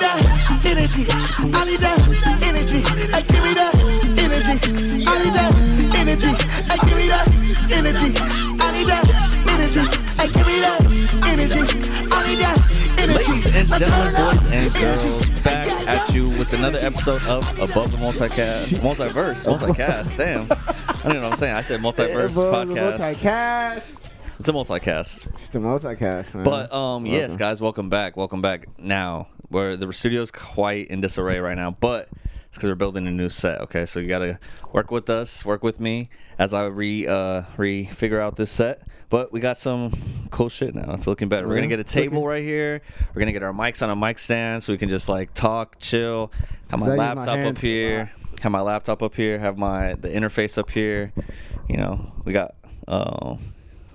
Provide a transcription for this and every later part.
that energy. I need that energy. Hey, give me that energy. I need that energy. Hey, give me that energy. I need that energy. Hey, give me that energy. I need that energy. Ladies and gentlemen, boys and girls, back at you with another episode of Above the Multicast. Damn. I don't know what I'm saying. I said multiverse podcast. Multicast. It's a multicast. It's the multicast, man. But yes, guys, welcome back. Now, where the studio's quite in disarray right now, but it's because we're building a new set. Okay, so you gotta work with us, work with me as I figure out this set. But we got some cool shit now. It's looking better. We're gonna get a table right here. We're gonna get our mics on a mic stand so we can just like talk, chill. Have my laptop up here. Have my laptop up here. Have the interface up here. You know, we got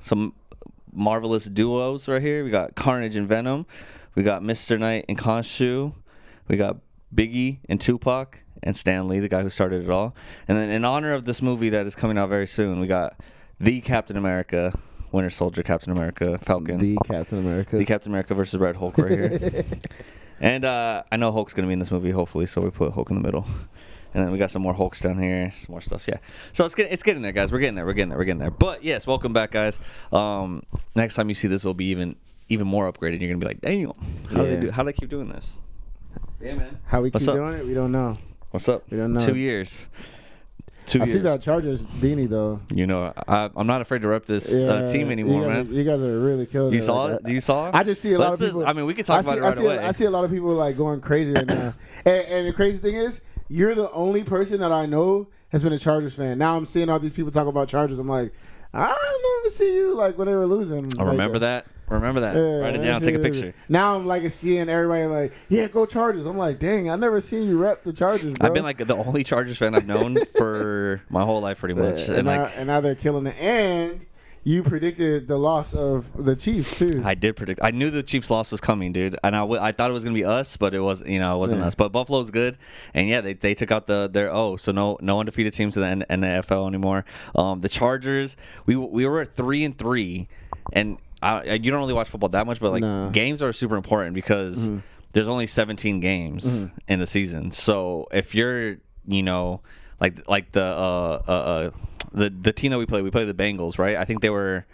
some marvelous duos right here. We got Carnage and Venom. We got Mr. Knight and Khonshu. We got Biggie and Tupac and Stan Lee, the guy who started it all. And then in honor of this movie that is coming out very soon, we got the Captain America, Winter Soldier, Captain America, Falcon. The Captain America versus Red Hulk right here. And I know Hulk's going to be in this movie, hopefully, so we put Hulk in the middle. And then we got some more Hulks down here, some more stuff, yeah. So it's getting there, guys. We're getting there. But yes, welcome back, guys. Next time you see this, will be even more upgraded. You're gonna be like, damn, how do they keep doing this? Yeah, man. How we keep doing it, we don't know. What's up? We don't know. 2 years. I see that Chargers beanie though. You know, I'm not afraid to rep this team anymore, man. You guys are really killing it. You saw it? You saw it? I just see a lot of people. I mean, we can talk about it right away. I see a lot of people like going crazy right now. And the crazy thing is, you're the only person that I know has been a Chargers fan. Now I'm seeing all these people talk about Chargers. I'm like, I don't even see you like when they were losing. I remember that. Remember that. Write it down. Take a picture. Now I'm like seeing everybody like, yeah, go Chargers. I'm like, dang, I never seen you rep the Chargers, bro. I've been like the only Chargers fan I've known for my whole life, pretty much. And now they're killing it. And you predicted the loss of the Chiefs too. I did predict. I knew the Chiefs' loss was coming, dude. And I thought it was gonna be us, but it wasn't us. But Buffalo's good, and yeah, they took out their so no undefeated teams in the NFL anymore. The Chargers, we were at 3-3, and you don't really watch football that much, but games are super important because there's only 17 games in the season. So if you're like the team that we played the Bengals, right? I think they were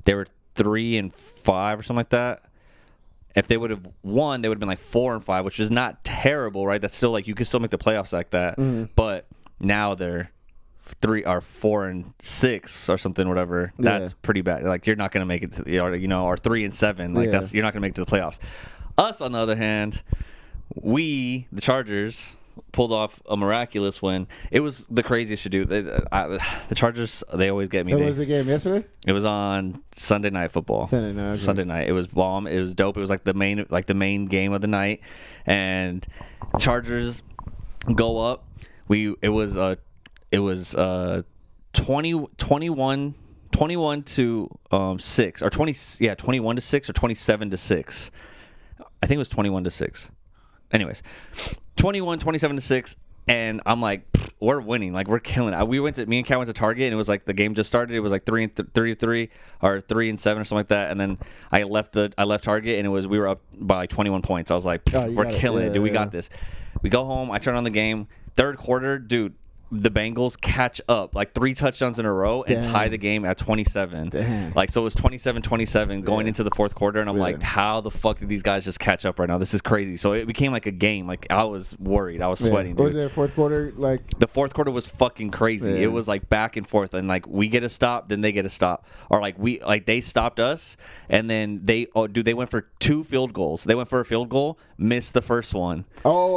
3-5 or something like that. If they would have won, they would have been like 4-5, which is not terrible, right? That's still like you can still make the playoffs like that. But now they're 4-6 or something, whatever. That's pretty bad. Like you're not gonna make it to or 3-7. Like you're not gonna make it to the playoffs. Us, on the other hand, the Chargers pulled off a miraculous win. It was the craziest to do. The Chargers, they always get me. What was the game yesterday? It was on Sunday Night Football. Sunday night. It was bomb. It was dope. It was like the main game of the night. And Chargers go up. It was 21 to 6 or 21 to 6 or 27 to 6. I think it was 21 to 6. Anyways, 27 to 6, and I'm like, we're winning, like we're killing it. Me and Kat went to Target, and it was like the game just started. It was like 3-3 or 3-7 or something like that. And then I left Target, and we were up by like 21 points. I was like, we're killing it, dude. We got this. We go home. I turn on the game. Third quarter, dude. The Bengals catch up like 3 touchdowns in a row and tie the game at 27. Like, so it was 27-27 going into the fourth quarter, and I'm like, how the fuck did these guys just catch up right now? This is crazy. So it became like a game. Like, I was worried. I was sweating, dude. Was there a fourth quarter? Like, the fourth quarter was fucking crazy. It was like back and forth, and like we get a stop, then they get a stop, or like they stopped us, and then they went for 2 field goals. They went for a field goal, missed the first one.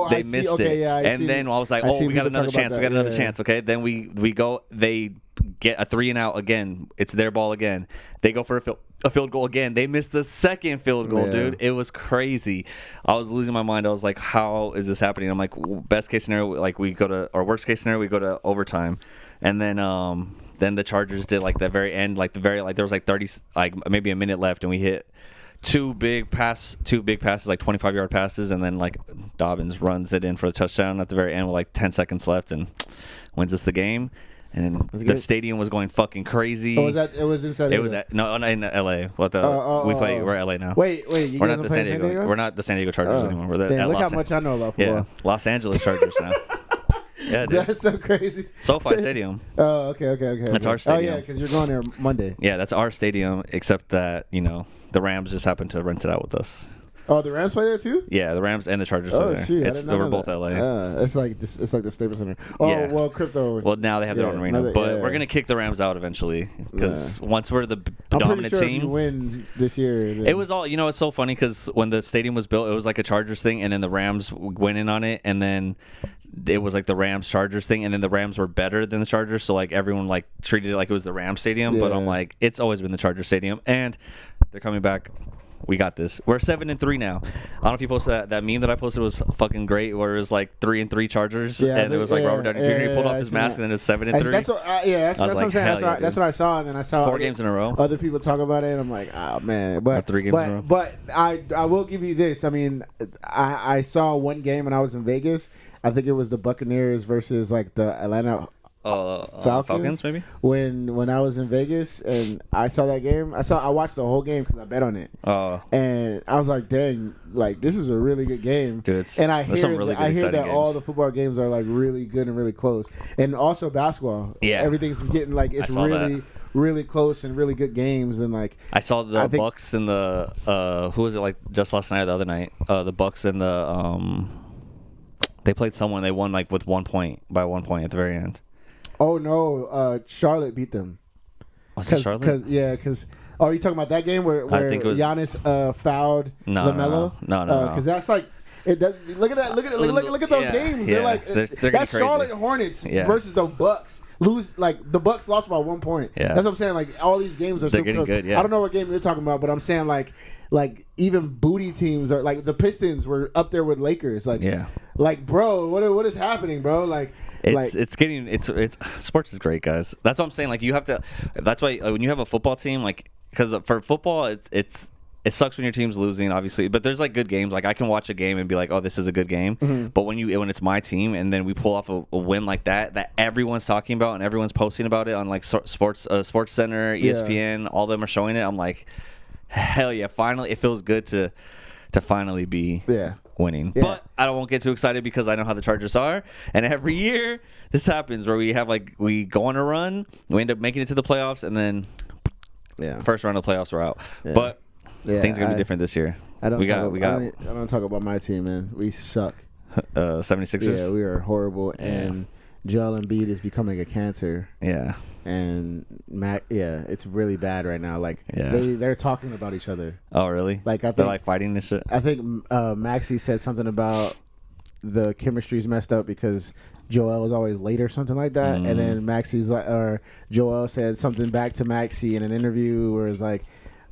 They missed it. And then I was like, we got another chance. We got another chance. Okay, then we go. They get a 3 and out again. It's their ball again. They go for a field goal again. They missed the second field goal, dude. It was crazy. I was losing my mind. I was like, how is this happening? I'm like, best case scenario, like we go to, or worst case scenario, we go to overtime, and then the Chargers did like the very end, like there was like 30, like maybe a minute left, and we hit two big passes, like 25-yard passes, and then like Dobbins runs it in for a touchdown at the very end with like 10 seconds left and wins us the game. and the stadium was going fucking crazy. Oh, was that? It was inside. It was in L.A. We're L.A. now. Wait. We're not the San Diego. We're not the San Diego Chargers anymore. We're the look how much I know about football. Yeah, Los Angeles Chargers now. Yeah, dude. That's so crazy. SoFi Stadium. Oh, okay. That's our stadium. Oh, yeah, because you're going there Monday. Yeah, that's our stadium, except that, the Rams just happened to rent it out with us. Oh, the Rams play there too? Yeah, the Rams and the Chargers play there. Shoot, We're both LA. It's like the Staples Center. Oh, Yeah. well, crypto. Well, now they have their own arena, but we're gonna kick the Rams out eventually because once we're the dominant I'm pretty sure team. if you win this year. Then... It was all, it's so funny because when the stadium was built, it was like a Chargers thing, and then the Rams went in on it, and then it was like the Rams Chargers thing, and then the Rams were better than the Chargers, so like everyone like treated it like it was the Rams stadium. But I'm like, it's always been the Chargers stadium, and they're coming back. We got this. We're 7-3 now. I don't know if you posted that meme that I posted was fucking great, where it was like 3-3 Chargers, and it was like Robert Downey Jr. He pulled off his mask, and then it's 7-3. That's what. That's what I'm saying. That's what I saw, and then I saw 4 games in a row. Other people talk about it, and I'm like, oh man. But 3 games in a row. But I will give you this. I mean, I saw one game when I was in Vegas. I think it was the Buccaneers versus like the Atlanta Falcons maybe. When I was in Vegas and I saw that game, I watched the whole game because I bet on it. Oh. And I was like, dang, like this is a really good game. Dude, and I hear that games. all the football games are like really good and really close, and also basketball. Yeah. Everything's getting like it's really close and really good games, and like I saw the Bucks and the who was it like just last night or the other night? The Bucks and the they played someone, they won like with 1 point by 1 point at the very end. Oh no, Charlotte beat them. Was it Charlotte? Because oh, you talking about that game where I think it was, Giannis fouled LaMelo? No. Because that's like. Look at that! Look at those games. They're like they're that's crazy. Charlotte Hornets versus the Bucks. The Bucks lost by 1 point. Yeah. That's what I'm saying. Like all these games are they're so getting close. good. Yeah. I don't know what game you're talking about, but I'm saying like even booty teams are like the Pistons were up there with Lakers. Like bro, what is happening, bro? Like it's sports is great, guys. That's what I'm saying. Like you have to. That's why when you have a football team, like because for football, it sucks when your team's losing, obviously. But there's like good games. Like I can watch a game and be like, oh, this is a good game. Mm-hmm. But when it's my team and then we pull off a win like that everyone's talking about and everyone's posting about it on like Sports Center, ESPN, all of them are showing it. I'm like, hell yeah! Finally, it feels good to finally be winning. Yeah. But I won't get too excited because I know how the Chargers are. And every year this happens where we go on a run, we end up making it to the playoffs, and then first round of the playoffs we're out. Yeah. But things are gonna be different this year. I don't talk about my team, man. We suck. 76ers. Yeah, we are horrible, and Joel Embiid is becoming a cancer. Yeah. And it's really bad right now. Like they're talking about each other. Oh, really? Like I think they're like fighting this shit. I think Maxey said something about the chemistry's messed up because Joel was always late or something like that. And then Joel said something back to Maxey in an interview where it's like,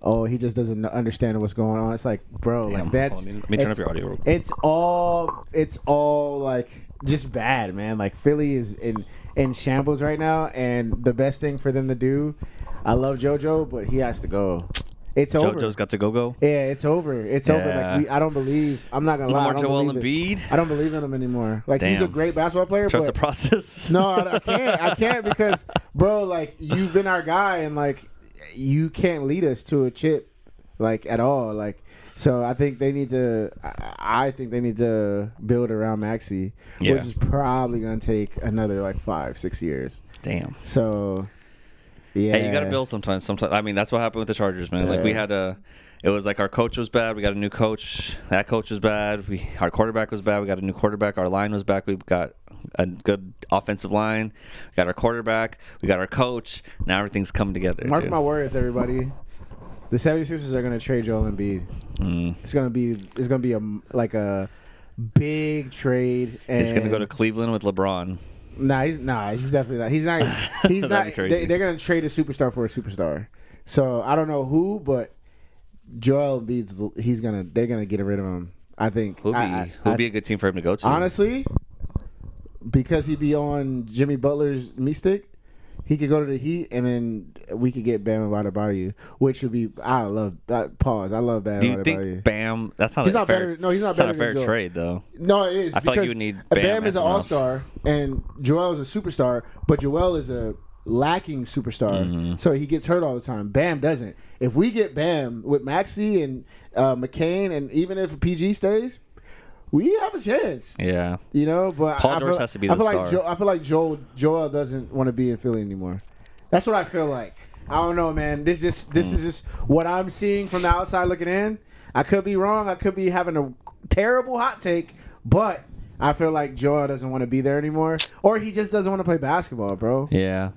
oh, he just doesn't understand what's going on. It's like, bro, like that. Let me turn up your audio. It's all like just bad, man. Like Philly is in shambles right now, and the best thing for them to do, I love JoJo, but he has to go. It's over. JoJo's got to go. Yeah, it's over. It's over. Like I'm not gonna lie. No more Joel Embiid. I don't believe in him anymore. Like he's a great basketball player. Trust the process. No, I can't because, bro, like you've been our guy, and like you can't lead us to a chip, like at all. Like so, I think they need to. I think they need to build around Maxey, which is probably gonna take another like 5-6 years. Damn. So. Yeah. Hey, you got to build sometimes. I mean, that's what happened with the Chargers, man. Like, we had it was like our coach was bad. We got a new coach. That coach was bad. Our quarterback was bad. We got a new quarterback. Our line was back. We got a good offensive line. We got our quarterback. We got our coach. Now everything's coming together. Mark my words, everybody. The 76ers are going to trade Joel Embiid. It's going to be a big trade. And it's going to go to Cleveland with LeBron. He's definitely not. He's not. He's not. They're gonna trade a superstar for a superstar. So I don't know who, but Joel Embiid. They're gonna get rid of him. I think. Who'd be a good team for him to go to? Honestly, because he'd be on Jimmy Butler's meat stick. He could go to the Heat, and then we could get Bam Adebayo, which would be. I love that. Pause. I love Bam. Do you Adebayo. think Bam? That's not He's a not fair. better. No, he's not It's better not a fair than Joel. trade though. No, it is. I feel like you would need Bam is an somewhere else. all-star, and Joel is a superstar, but Joel is a lacking superstar, so he gets hurt all the time. Bam doesn't. If we get Bam with Maxey and McCain, and even if PG stays, we have a chance. Yeah. You know, but Paul George has to be the star. I feel like Joel doesn't want to be in Philly anymore. That's what I feel like. I don't know, man. This is just what I'm seeing from the outside looking in. I could be wrong. I could be having a terrible hot take, but I feel like Joel doesn't want to be there anymore, or he just doesn't want to play basketball, bro. Yeah.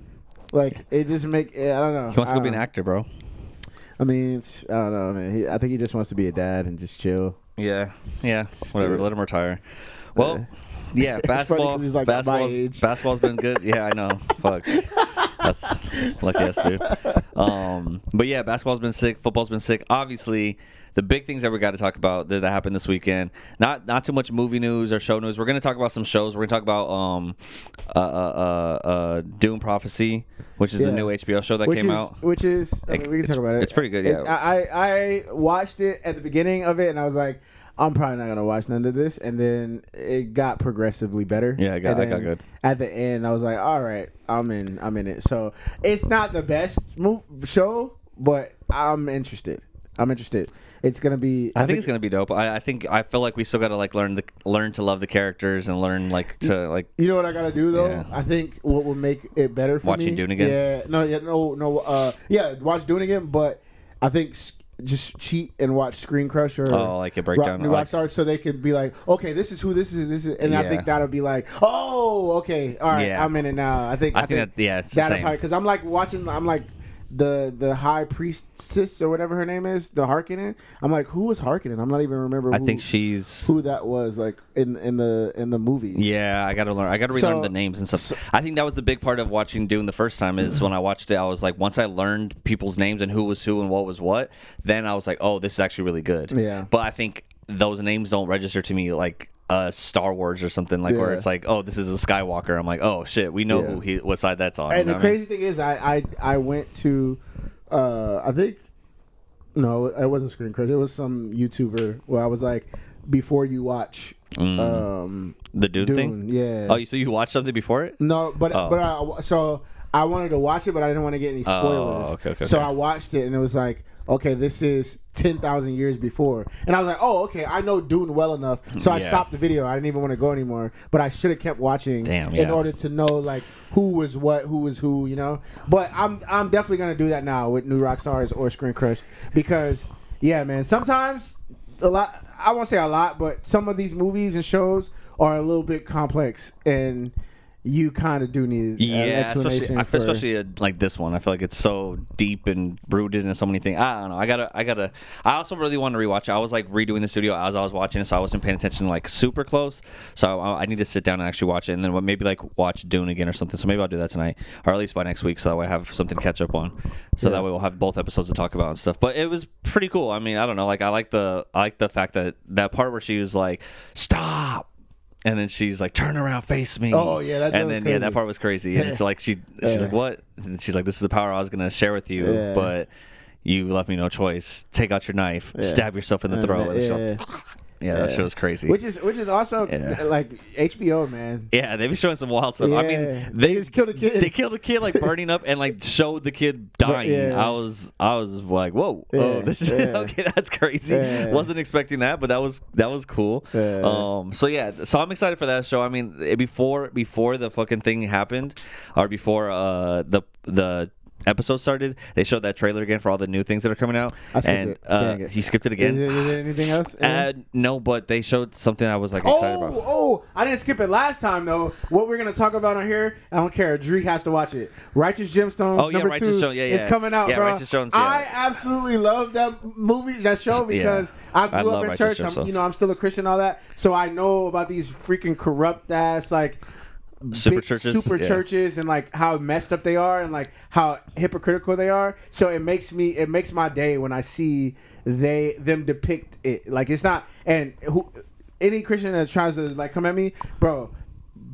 Like it just I don't know. He wants to go be an actor, bro. I mean, I don't know, man. I think he just wants to be a dad and just chill. Yeah. Whatever. Let him retire. Well, yeah. Basketball. He's like my age. Basketball's been good. Yeah, I know. Fuck. That's lucky ass dude. But yeah, basketball's been sick. Football's been sick. Obviously, the big things that we got to talk about that happened this weekend. Not too much movie news or show news. We're gonna talk about some shows. We're gonna talk about Doom Prophecy, which is the new HBO show that came out. Which is we can talk about it. It's pretty good. Yeah. I watched it at the beginning of it, and I was like, I'm probably not gonna watch none of this, and then it got progressively better. Yeah, it got good. At the end, I was like, all right, I'm in it. So it's not the best show, but I'm interested. It's gonna be. I think it's gonna be dope. I feel like we still gotta like learn to love the characters and learn to like. You know what I gotta do though? Yeah. I think what will make it better for watching me. Dune again. Yeah, watch Dune again, but I think just cheat and watch Screen Crush or like a breakdown New Rockstars, so they could be like, okay, this is who this is, and I think that'll be like, oh, okay, all right, I'm in it now. I think it's the same. Because I'm like watching, I'm like the high priestess or whatever her name is, the Harkonnen. I'm like, who was Harkonnen? I'm not even remember. I think she's who that was, like in the movie. Yeah, I gotta learn. I gotta relearn the names and stuff. I think that was the big part of watching Dune the first time. Is when I watched it, I was like, once I learned people's names and who was who and what was what, then I was like, oh, this is actually really good. Yeah. But I think those names don't register to me like Star Wars or something like where it's like, oh, this is a Skywalker. I'm like, oh shit, we know what side that's on. And the crazy thing is, I went to, I think, no, it wasn't Screen Crush. It was some YouTuber where I was like, before you watch the Dune thing. Yeah. Oh, so you watched something before it? No, but I wanted to watch it, but I didn't want to get any spoilers. Okay. So I watched it, and it was like, okay, this is 10,000 years before. And I was like, oh, okay, I know Dune well enough. So I stopped the video. I didn't even want to go anymore. But I should have kept watching in order to know, like, who was what, who was who, you know? But I'm definitely going to do that now with New Rockstars or Screen Crush. Because, yeah, man, sometimes, I won't say a lot, but some of these movies and shows are a little bit complex. And you kind of do need an explanation. Especially like this one. I feel like it's so deep and rooted in so many things. I don't know. I also really want to rewatch it. I was like redoing the studio as I was watching it, so I wasn't paying attention like super close. So I need to sit down and actually watch it, and then maybe like watch Dune again or something. So maybe I'll do that tonight, or at least by next week, so that way I have something to catch up on. So that way we'll have both episodes to talk about and stuff. But it was pretty cool. I mean, I don't know. Like I like the fact that part where she was like, stop. And then she's like, turn around, face me. Oh, yeah. That part was crazy. And it's like, she's like, what? And she's like, this is the power I was going to share with you, but you left me no choice. Take out your knife, stab yourself in the throat. That shit was crazy. Which is also like HBO, man. Yeah, they've been showing some wild stuff. I mean, they just killed a kid. They killed a kid like burning up and like showed the kid dying. I was like, whoa, this is okay. That's crazy. Wasn't expecting that, but that was cool. So I'm excited for that show. I mean, before the fucking thing happened, or before the episode started, they showed that trailer again for all the new things that are coming out. You skipped it again. Is there anything else? No, but they showed something I was like excited about. Oh, I didn't skip it last time though. What we're gonna talk about on here, I don't care. Drew has to watch it. Righteous Gemstones. Oh yeah, Righteous Gemstones. Yeah, it's coming out, bro. Righteous Gemstones. Yeah. I absolutely love that show because I grew up in church. I'm still a Christian, and all that, so I know about these freaking corrupt ass like. Super churches and like how messed up they are and like how hypocritical they are. So it makes my day when I see them depict it. Like it's not, and any Christian that tries to like come at me, bro,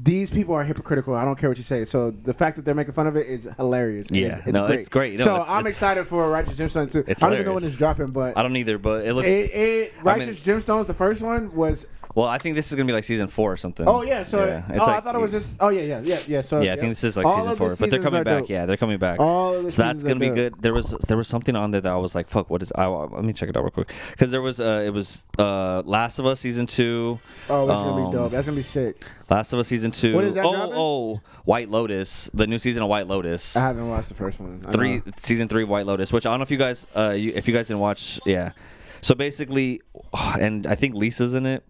these people are hypocritical. I don't care what you say. So the fact that they're making fun of it is hilarious. Yeah, it's great. No, so it's I'm excited for Righteous Gemstones too. It's I don't even know hilarious. when it's dropping, but I don't either, but it looks. Righteous Gemstones, the first one was. Well, I think this is gonna be like season 4 or something. Oh yeah, so yeah, it's I thought it was just. Oh yeah. So yeah, I think this is like all season of the 4, but they're coming seasons are back. dope. Yeah, they're coming back. All of the So that's seasons gonna are be dope. good. There was something on there that I was like, fuck, what is? Let me check it out real quick, because there was it was Last of Us season 2. Oh, that's gonna be dope. That's gonna be sick. Last of Us season 2. What is that dropping? Oh, White Lotus, the new season of White Lotus. I haven't watched the first one. Season 3 of White Lotus, which I don't know if you guys if you guys didn't watch. Yeah. So basically, and I think Lisa's in it.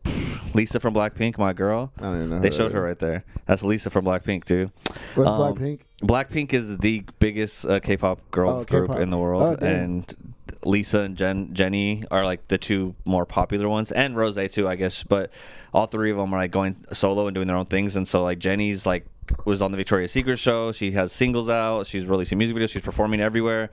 Lisa from Blackpink, my girl. I don't even know. They showed her right there. That's Lisa from Blackpink, too. What's Blackpink? Blackpink is the biggest K-pop girl group K-pop. in the world, Oh, damn. and Lisa and Jenny are like the 2 more popular ones, and Rose too, I guess. But all 3 of them are like going solo and doing their own things, and so like Jenny's like was on the Victoria's Secret show. She has singles out. She's releasing music videos. She's performing everywhere.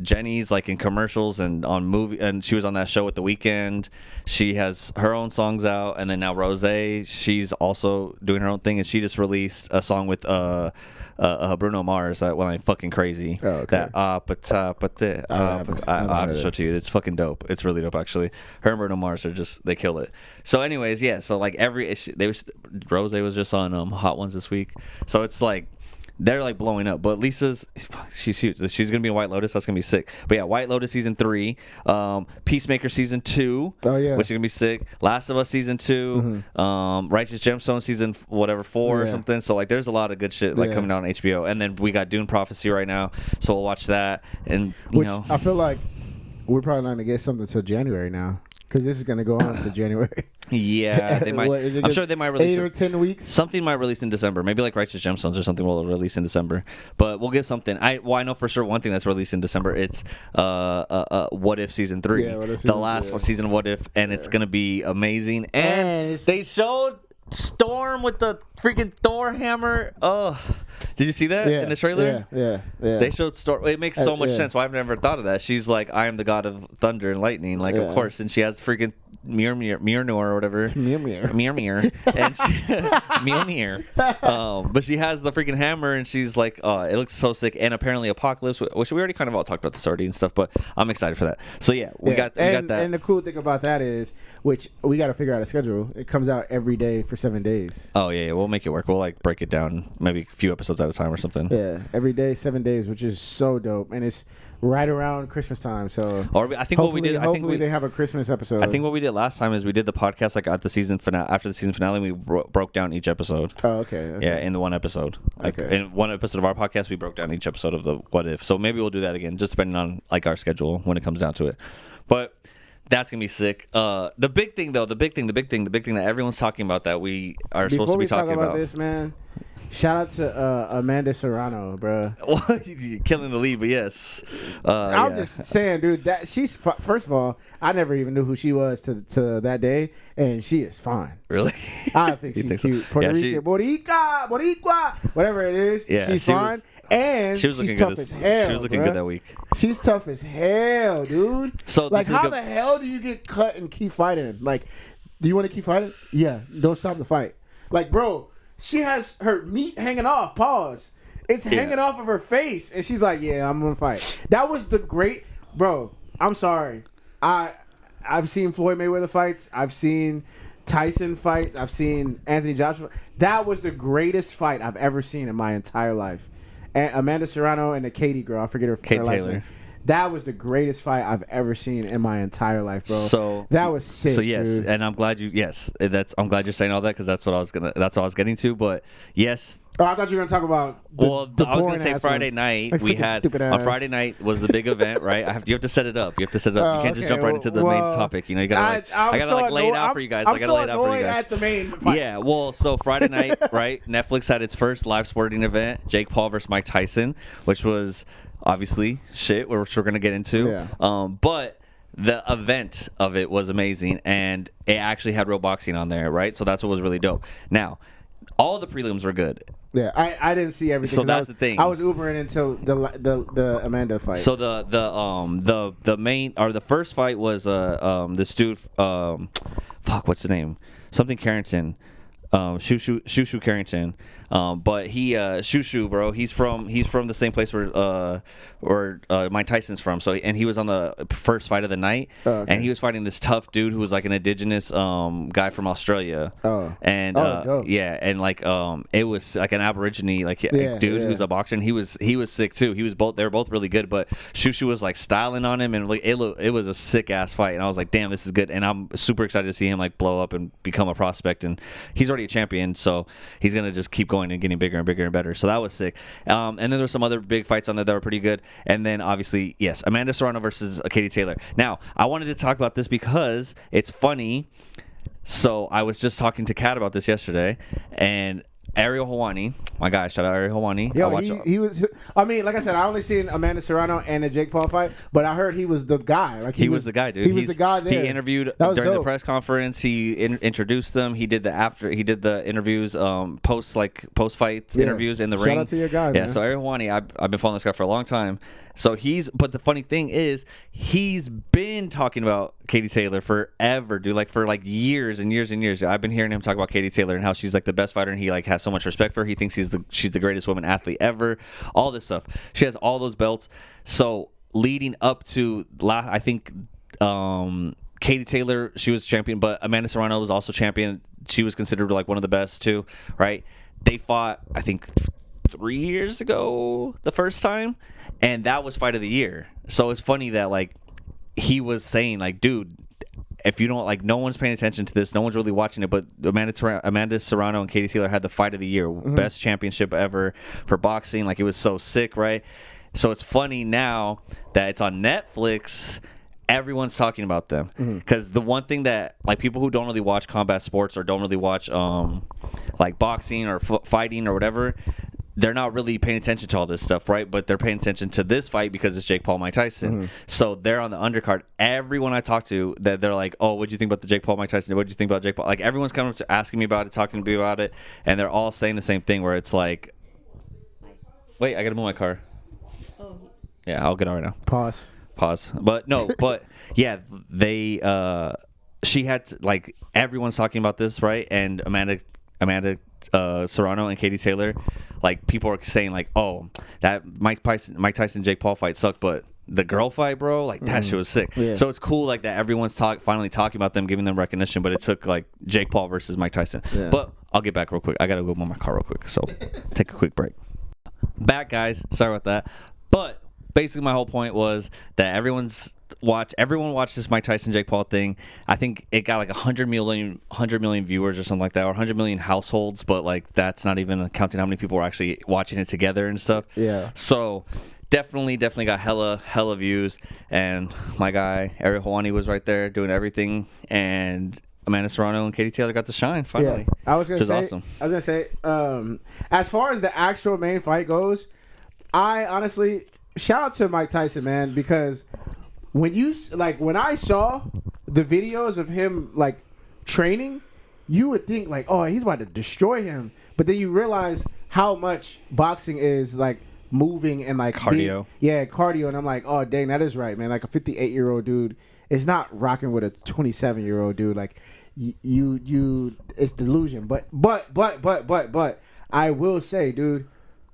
Jenny's like in commercials and on movie, and she was on that show with The Weeknd. She has her own songs out, and then now Rose, she's also doing her own thing, and she just released a song with Bruno Mars that went like fucking crazy. Oh, okay. That I have to show it to you. It's fucking dope. It's really dope actually. Her and Bruno Mars are just, they kill it. So anyways, yeah. So like Rose was just on Hot Ones this week. So it's like they're like blowing up. But she's huge. She's gonna be in White Lotus. That's gonna be sick. But yeah, White Lotus season 3, Peacemaker season 2. Oh yeah, which is gonna be sick. Last of Us season 2, Righteous Gemstones season 4 or something. So like, there's a lot of good shit like coming out on HBO. And then we got Dune Prophecy right now, so we'll watch that. And you know, I feel like we're probably not gonna get something until January now, because this is gonna go on to January. Yeah, they might. I'm sure they might release 8 or 10 weeks. Something might release in December. Maybe like Righteous Gemstones or something will release in December. But we'll get something. I know for sure one thing that's released in December. It's What If season 3, the last season of What If, and it's gonna be amazing. And they showed Storm with the freaking Thor hammer. Oh, did you see that in the trailer? Yeah. They showed Storm. It makes so much sense. Well, I've never thought of that. She's like, I am the god of thunder and lightning. Like, of course. And she has freaking Mjolnir or whatever. Mjolnir. And Mjolnir. But she has the freaking hammer, and she's like, it looks so sick. And apparently Apocalypse, which we already kind of all talked about this already and stuff, but I'm excited for that. So yeah, we got that. And the cool thing about that is, which we got to figure out a schedule. It comes out every day for 7 days. Oh yeah, we'll make it work. We'll like break it down, maybe a few episodes at a time or something. Yeah, every day, 7 days, which is so dope, and it's right around Christmas time. So, or I think what we did, hopefully they have a Christmas episode. I think what we did last time is we did the podcast like at the season finale. After the season finale, we broke down each episode. Oh, okay. Yeah, in the one episode. Like in one episode of our podcast, we broke down each episode of the What If. So maybe we'll do that again, just depending on like our schedule when it comes down to it. But that's gonna be sick. The big thing that everyone's talking about that we are supposed to be talking about this, man. Shout out to Amanda Serrano, bro. Killing the lead, but yes. I'm just saying, dude. That she's first of all, I never even knew who she was to that day, and she is fine. Really? I think she's cute. Puerto Rican, Boricua, whatever it is. Yeah, she's fine. And she was looking tough good as hell. She was looking good that week. She's tough as hell, dude. So like, how the hell do you get cut and keep fighting? Like, do you want to keep fighting? Yeah, don't stop the fight. Like, bro, she has her meat hanging off. Pause. It's hanging off of her face, and she's like, "Yeah, I'm gonna fight." That was the great, bro. I'm sorry. I've seen Floyd Mayweather fights. I've seen Tyson fight. I've seen Anthony Joshua. That was the greatest fight I've ever seen in my entire life. And Amanda Serrano and the Katie girl, I forget her Taylor. name. That was the greatest fight I've ever seen in my entire life, bro. So that was sick. So yes, dude. and I'm glad I'm glad you're saying all that, because that's what I was getting to. But yes. Oh, I thought you were gonna talk about. I was gonna say Friday night. Like, we had on Friday night was the big event, right? You have to set it up. You can't just jump right into the main topic. You know, you gotta I gotta lay it out for you guys. I gotta lay it out for you guys. At the main fight. Yeah. Well, so Friday night, right? Netflix had its first live sporting event, Jake Paul versus Mike Tyson, which was obviously shit, which we're gonna get into. Yeah. But the event of it was amazing, and it actually had real boxing on there, right? So that's what was really dope. Now, all the prelims were good. Yeah, I didn't see everything. So that's the thing. I was Ubering until the Amanda fight. So the main, or the first fight was this dude, fuck, what's the name? Something Carrington. Shushu Carrington. But he Shushu, bro, he's from the same place where Mike Tyson's from. So he was on the first fight of the night, and he was fighting this tough dude who was like an indigenous guy from Australia. And yeah, and like it was like an Aborigine dude who's a boxer, and he was sick too. They were both really good, but Shushu was like styling on him, and like it was a sick ass fight, and I was like, damn, this is good, and I'm super excited to see him like blow up and become a prospect, and he's already a champion, so he's gonna just keep going and getting bigger and bigger and better. So that was sick. And then there were some other big fights on there that were pretty good. And then obviously, yes, Amanda Serrano versus Katie Taylor. Now, I wanted to talk about this because it's funny. So I was just talking to Kat about this yesterday, and Ariel Helwani, my guy, shout out Ariel Helwani. Yo, he was. I mean, like I said, I only seen Amanda Serrano and the Jake Paul fight, but I heard he was the guy. Like he was the guy, dude. He was the guy there. He interviewed during the press conference. He introduced them. He did the interviews, post fight interviews in the ring. Shout out to your guy. Yeah. Man. So Ariel Helwani, I've been following this guy for a long time. So but the funny thing is, he's been talking about Katie Taylor forever, dude. Like for like years and years and years. I've been hearing him talk about Katie Taylor and how she's like the best fighter, and he like has so much respect for her. He thinks she's the greatest woman athlete ever. All this stuff. She has all those belts. So leading up to I think Katie Taylor, she was champion, but Amanda Serrano was also champion. She was considered like one of the best too, right? They fought, I think, 3 years ago the first time, and that was fight of the year. So it's funny that like he was saying like, dude, if you don't like, no one's paying attention to this, no one's really watching it, but Amanda Serrano and Katie Taylor had the fight of the year, best championship ever for boxing. Like it was so sick, right? So it's funny now that it's on Netflix, everyone's talking about them, because the one thing that like people who don't really watch combat sports or don't really watch like boxing or fighting or whatever, they're not really paying attention to all this stuff, right? But they're paying attention to this fight because it's Jake Paul, Mike Tyson. So they're on the undercard. Everyone I talk to, that they're like, oh, what'd you think about the Jake Paul, Mike Tyson? What'd you think about Jake Paul? Like everyone's coming up to asking me about it, talking to me about it, and they're all saying the same thing where it's like, wait, I gotta move my car. Oh. Yeah, I'll get on right now. Pause. But no, but yeah, she had to, like, everyone's talking about this, right? And Amanda Serrano and Katie Taylor, like people are saying like, oh, that Mike Tyson Jake Paul fight sucked, but the girl fight, bro, like that shit was sick. Yeah. So it's cool like that everyone's finally talking about them, giving them recognition, but it took like Jake Paul versus Mike Tyson. Yeah. But I'll get back real quick. I gotta go move my car real quick, so take a quick break. Back, guys. Sorry about that. But basically my whole point was that everyone watched this Mike Tyson Jake Paul thing. I think it got like 100 million viewers or something like that, or 100 million households, but like that's not even counting how many people were actually watching it together and stuff. Yeah. So definitely got hella views, and my guy Ariel Helwani was right there doing everything, and Amanda Serrano and Katie Taylor got to shine finally. Yeah. Which is awesome. I was gonna say, as far as the actual main fight goes, I honestly shout out to Mike Tyson, man, because when I saw the videos of him like training, you would think like, oh, he's about to destroy him, but then you realize how much boxing is like moving and like cardio. Cardio, and I'm like, oh dang, that is right, man. Like a 58-year-old dude is not rocking with a 27-year-old dude. Like you, it's delusion. But I will say, dude,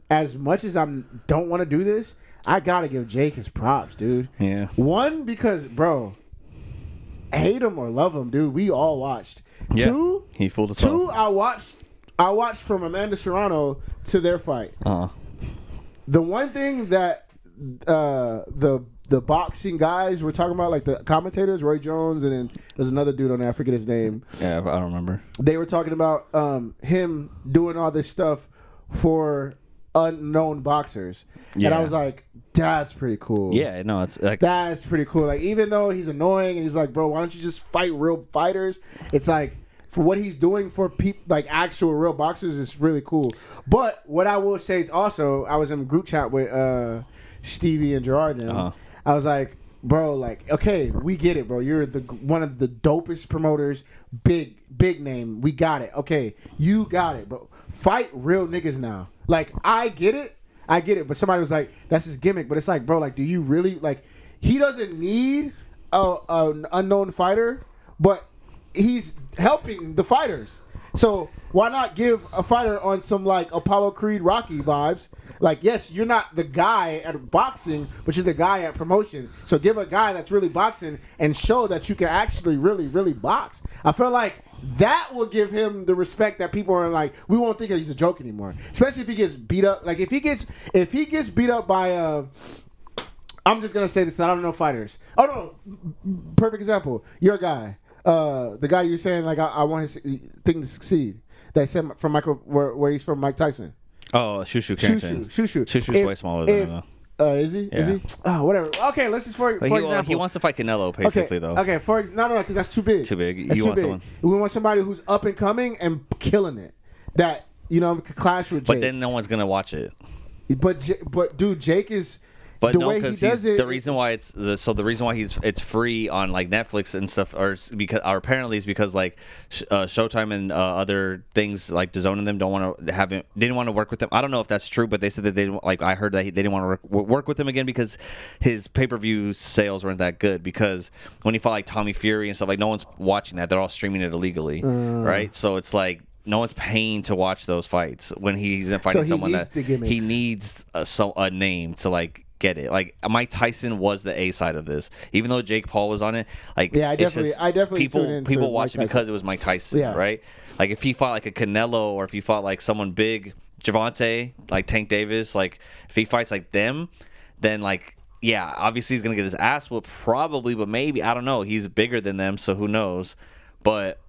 as much as I don't want to do this, I gotta give Jake his props, dude. Yeah. One, because, bro, hate him or love him, dude, we all watched. Yeah. Two, he fooled us all. I watched from Amanda Serrano to their fight. The one thing that the boxing guys were talking about, like the commentators, Roy Jones, and then there's another dude on there, I forget his name. Yeah, I don't remember. They were talking about him doing all this stuff for unknown boxers. Yeah. And I was like, that's pretty cool. Yeah, no, it's like, that's pretty cool. Like, even though he's annoying and he's like, bro, why don't you just fight real fighters? It's like, for what he's doing for people, like actual real boxers, is really cool. But what I will say is also, I was in a group chat with Stevie and Gerard, and I was like, bro, like, okay, we get it, bro. You're one of the dopest promoters, big name. We got it. Okay, you got it. But fight real niggas now. Like, I get it. But somebody was like, that's his gimmick. But it's like, bro, like, do you really, like, he doesn't need an unknown fighter, but he's helping the fighters. So why not give a fighter on some like Apollo Creed Rocky vibes? Like, yes, you're not the guy at boxing, but you're the guy at promotion. So give a guy that's really boxing and show that you can actually really, really box. I feel like that will give him the respect that people are like, we won't think that he's a joke anymore. Especially if he gets beat up. Like if he gets beat up by I'm just gonna say this, I don't know fighters. Oh no, perfect example. Your guy. The guy you're saying like I want his thing to succeed. That said from Michael where he's from, Mike Tyson. Oh, Shushu Carrington. Shushu. Shushu's way smaller than him, though. Is he? Yeah. Is he? Oh, whatever. Okay, let's just for example. He wants to fight Canelo, basically, though. Okay, no, because that's too big. Too big. That's You too want big. someone. We want somebody who's up and coming and killing it. That, could clash with Jake. But then no one's going to watch it. But dude, Jake is... But the no, way because he does it, the reason why the reason why it's free on like Netflix and stuff, or apparently is because like Showtime and other things like DAZN and them didn't want to work with them. I don't know if that's true, but they said that they didn't, like I heard that they didn't want to work with him again because his pay-per-view sales weren't that good, because when he fought like Tommy Fury and stuff, like no one's watching that. They're all streaming it illegally, right? So it's like no one's paying to watch those fights when he's fighting someone that he needs a name to like get it. Like Mike Tyson was the A side of this, even though Jake Paul was on it. Like I definitely people watched it because it was Mike Tyson, right? Like if he fought like a Canelo, or if he fought like someone big, Javante, like Tank Davis, like if he fights like them, then like obviously he's gonna get his ass whooped probably, but maybe, I don't know, he's bigger than them, so who knows. But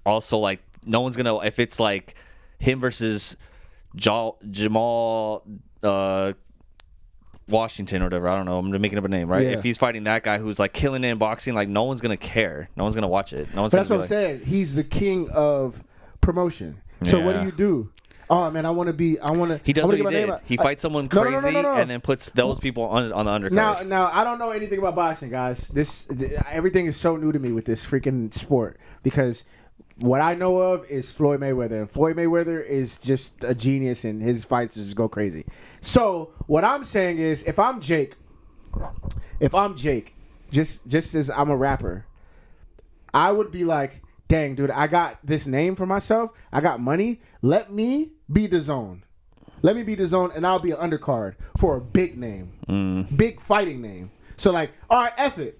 also like no one's gonna, if it's like him versus Jamal Washington or whatever, I don't know, I'm making up a name, right? Yeah. If he's fighting that guy who's like killing it in boxing, like no one's gonna care, no one's gonna watch it, no one's. But that's what I'm like, saying. He's the king of promotion. So what do? Oh man, He does what he did. He fights someone crazy and then puts those people on the undercard. Now I don't know anything about boxing, guys. Everything is so new to me with this freaking sport, because what I know of is Floyd Mayweather, and Floyd Mayweather is just a genius, and his fights just go crazy. So what I'm saying is, if I'm Jake, just as I'm a rapper, I would be like, dang, dude, I got this name for myself. I got money. Let me be DAZN. Let me be DAZN, and I'll be an undercard for a big name, big fighting name. So like, all right, F it.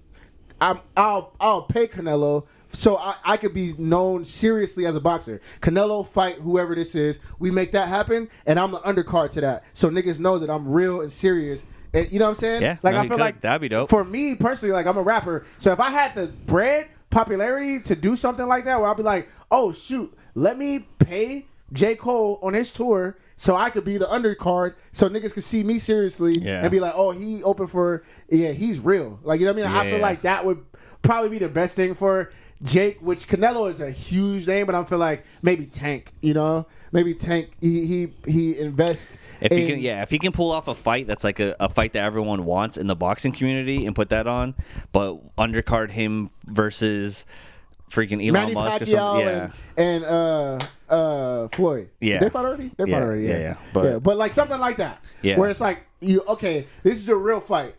I'll pay Canelo so I could be known seriously as a boxer. Canelo fight whoever this is. We make that happen, and I'm the undercard to that. So niggas know that I'm real and serious. And, you know what I'm saying? Yeah, like no, I feel like that'd be dope. For me personally, like I'm a rapper, so if I had the bread, popularity to do something like that, where I'll be like, oh shoot, let me pay J. Cole on his tour so I could be the undercard, so niggas could see me seriously and be like, oh, he open for, he's real. Like, you know what I mean? I feel like that would probably be the best thing for Jake, which Canelo is a huge name, but I feel like maybe Tank, maybe Tank, he invests. If he can pull off a fight that's like a fight that everyone wants in the boxing community and put that on, but undercard him versus freaking Elon Manny Musk Pacquiao or something, and Floyd. Yeah, they fought already. They fought already. Yeah. But like something like that. Yeah. Where it's like this is a real fight.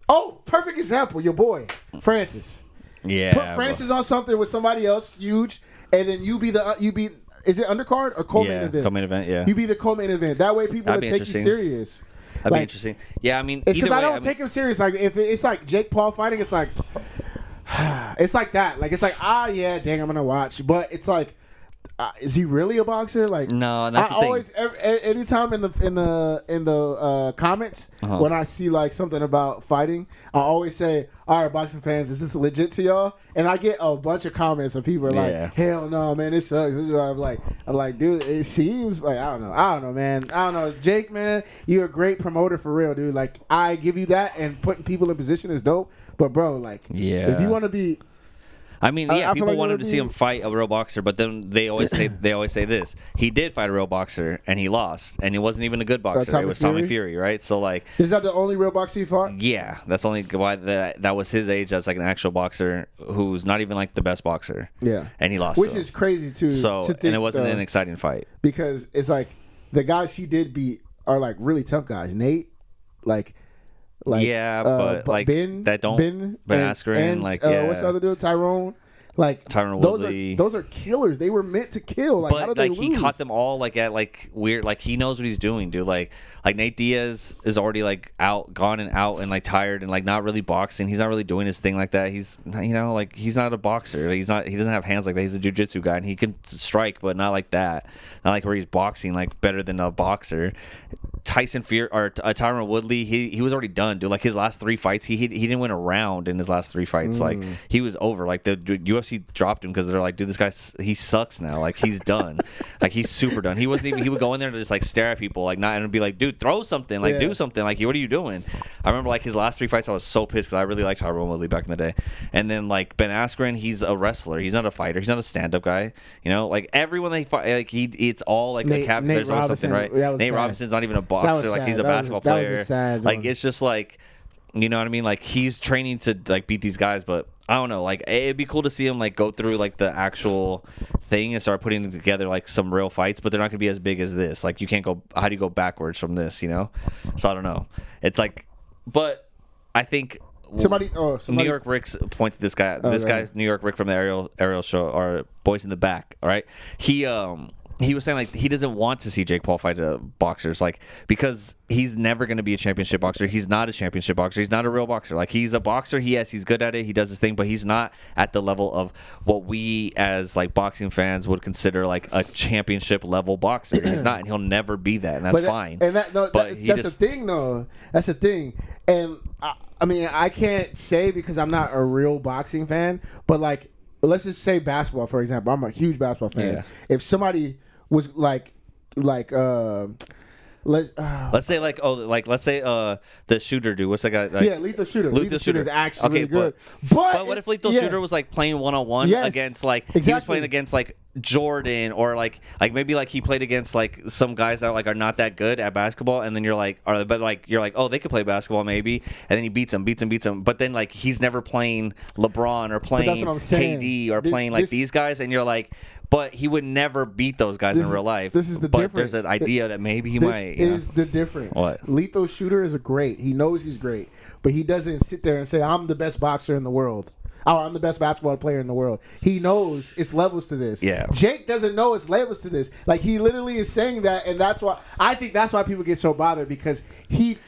Oh, perfect example. Your boy Francis. Yeah. Put Francis on something with somebody else huge, and then you be. Is it undercard or co-main event? Co-main event. Yeah. You be the co-main event. That way people will take you serious. That'd be interesting. Yeah, I mean, it's either because way, I don't take him serious. Like if it's like Jake Paul fighting, it's like it's like that. Like it's like dang, I'm gonna watch. But it's like, is he really a boxer? Like no, that's the thing. Always anytime in the comments when I see like something about fighting, I always say, all right, boxing fans, is this legit to y'all? And I get a bunch of comments and people are like, hell no, man, this sucks. This is what I'm like, dude, it seems like I don't know, man. I don't know, Jake, man, you're a great promoter for real, dude. Like I give you that, and putting people in position is dope. But bro, like, if you want to be, I mean, people wanted to see him fight a real boxer, but then they always say this: he did fight a real boxer and he lost, and he wasn't even a good boxer. It was Tommy Fury, right? So like, is that the only real boxer he fought? Yeah, that's only why that was his age as like an actual boxer who's not even like the best boxer. Yeah, and he lost, which is crazy too. So and it wasn't an exciting fight because it's like the guys he did beat are like really tough guys. Nate, like but like Ben, that don't Ben Askren, and like what's the other dude? Tyrone. Like Tyron those Woodley. those are killers. They were meant to kill. Like, how But did they like lose? he caught them all like at like weird, like he knows what he's doing, dude. Like Nate Diaz is already like gone and out and like tired and like not really boxing. He's not really doing his thing like that. He's like he's not a boxer. He doesn't have hands like that. He's a jiu-jitsu guy and he can strike, but not like that. Not like where he's boxing like better than a boxer. Tyron Woodley, he was already done, dude. Like his last 3 fights, he didn't win a round in his last 3 fights. Like he was over. Like the UFC dropped him because they're like, dude, this guy he sucks now. Like he's done. Like he's super done. He wasn't even. He would go in there and just like stare at people, like not and be like, dude, throw something, like do something. Like what are you doing? I remember like his last 3 fights, I was so pissed because I really liked Tyron Woodley back in the day. And then like Ben Askren, he's a wrestler. He's not a fighter. He's not a stand-up guy. You know, like everyone they fight, like it's all like a cap. There's always something, right? Nate Robinson's not even a boxer. Like he's a basketball player. Like it's just like, you know what I mean? Like he's training to like beat these guys, but I don't know. Like it'd be cool to see him like go through like the actual thing and start putting together like some real fights, but they're not gonna be as big as this. Like you can't go. How do you go backwards from this? You know? So I don't know. It's like, but I think. Somebody. New York Rick's points to this guy. This guy's New York Rick from the Ariel show, or Boys in the Back. All right. He was saying like he doesn't want to see Jake Paul fight boxers, like because he's never going to be a championship boxer. He's not a championship boxer. He's not a real boxer. Like he's a boxer. He's good at it. He does his thing, but he's not at the level of what we as like boxing fans would consider like a championship level boxer. He's not, and he'll never be that, and that's fine. And that's the thing, though. That's the thing. And I mean, I can't say because I'm not a real boxing fan, but like let's just say basketball, for example. I'm a huge basketball fan. Yeah. If somebody was let's say let's say the shooter dude. What's that guy? Like, Lethal Shooter. Lethal Shooter is actually really good. But what if Lethal Shooter was like playing 1-on-1 against like he was playing against like Jordan, or like maybe like he played against like some guys that like are not that good at basketball, and then you're like oh, they could play basketball maybe, and then he beats him, but then like he's never playing LeBron or playing KD or playing like these guys, and you're like. But he would never beat those guys in real life. This is the but difference. There's an idea that maybe he might. This is the difference. What? Lethal Shooter is great. He knows he's great. But he doesn't sit there and say, I'm the best boxer in the world. Oh, I'm the best basketball player in the world. He knows it's levels to this. Yeah. Jake doesn't know it's levels to this. Like, he literally is saying that, and that's why I think that's why people get so bothered, because he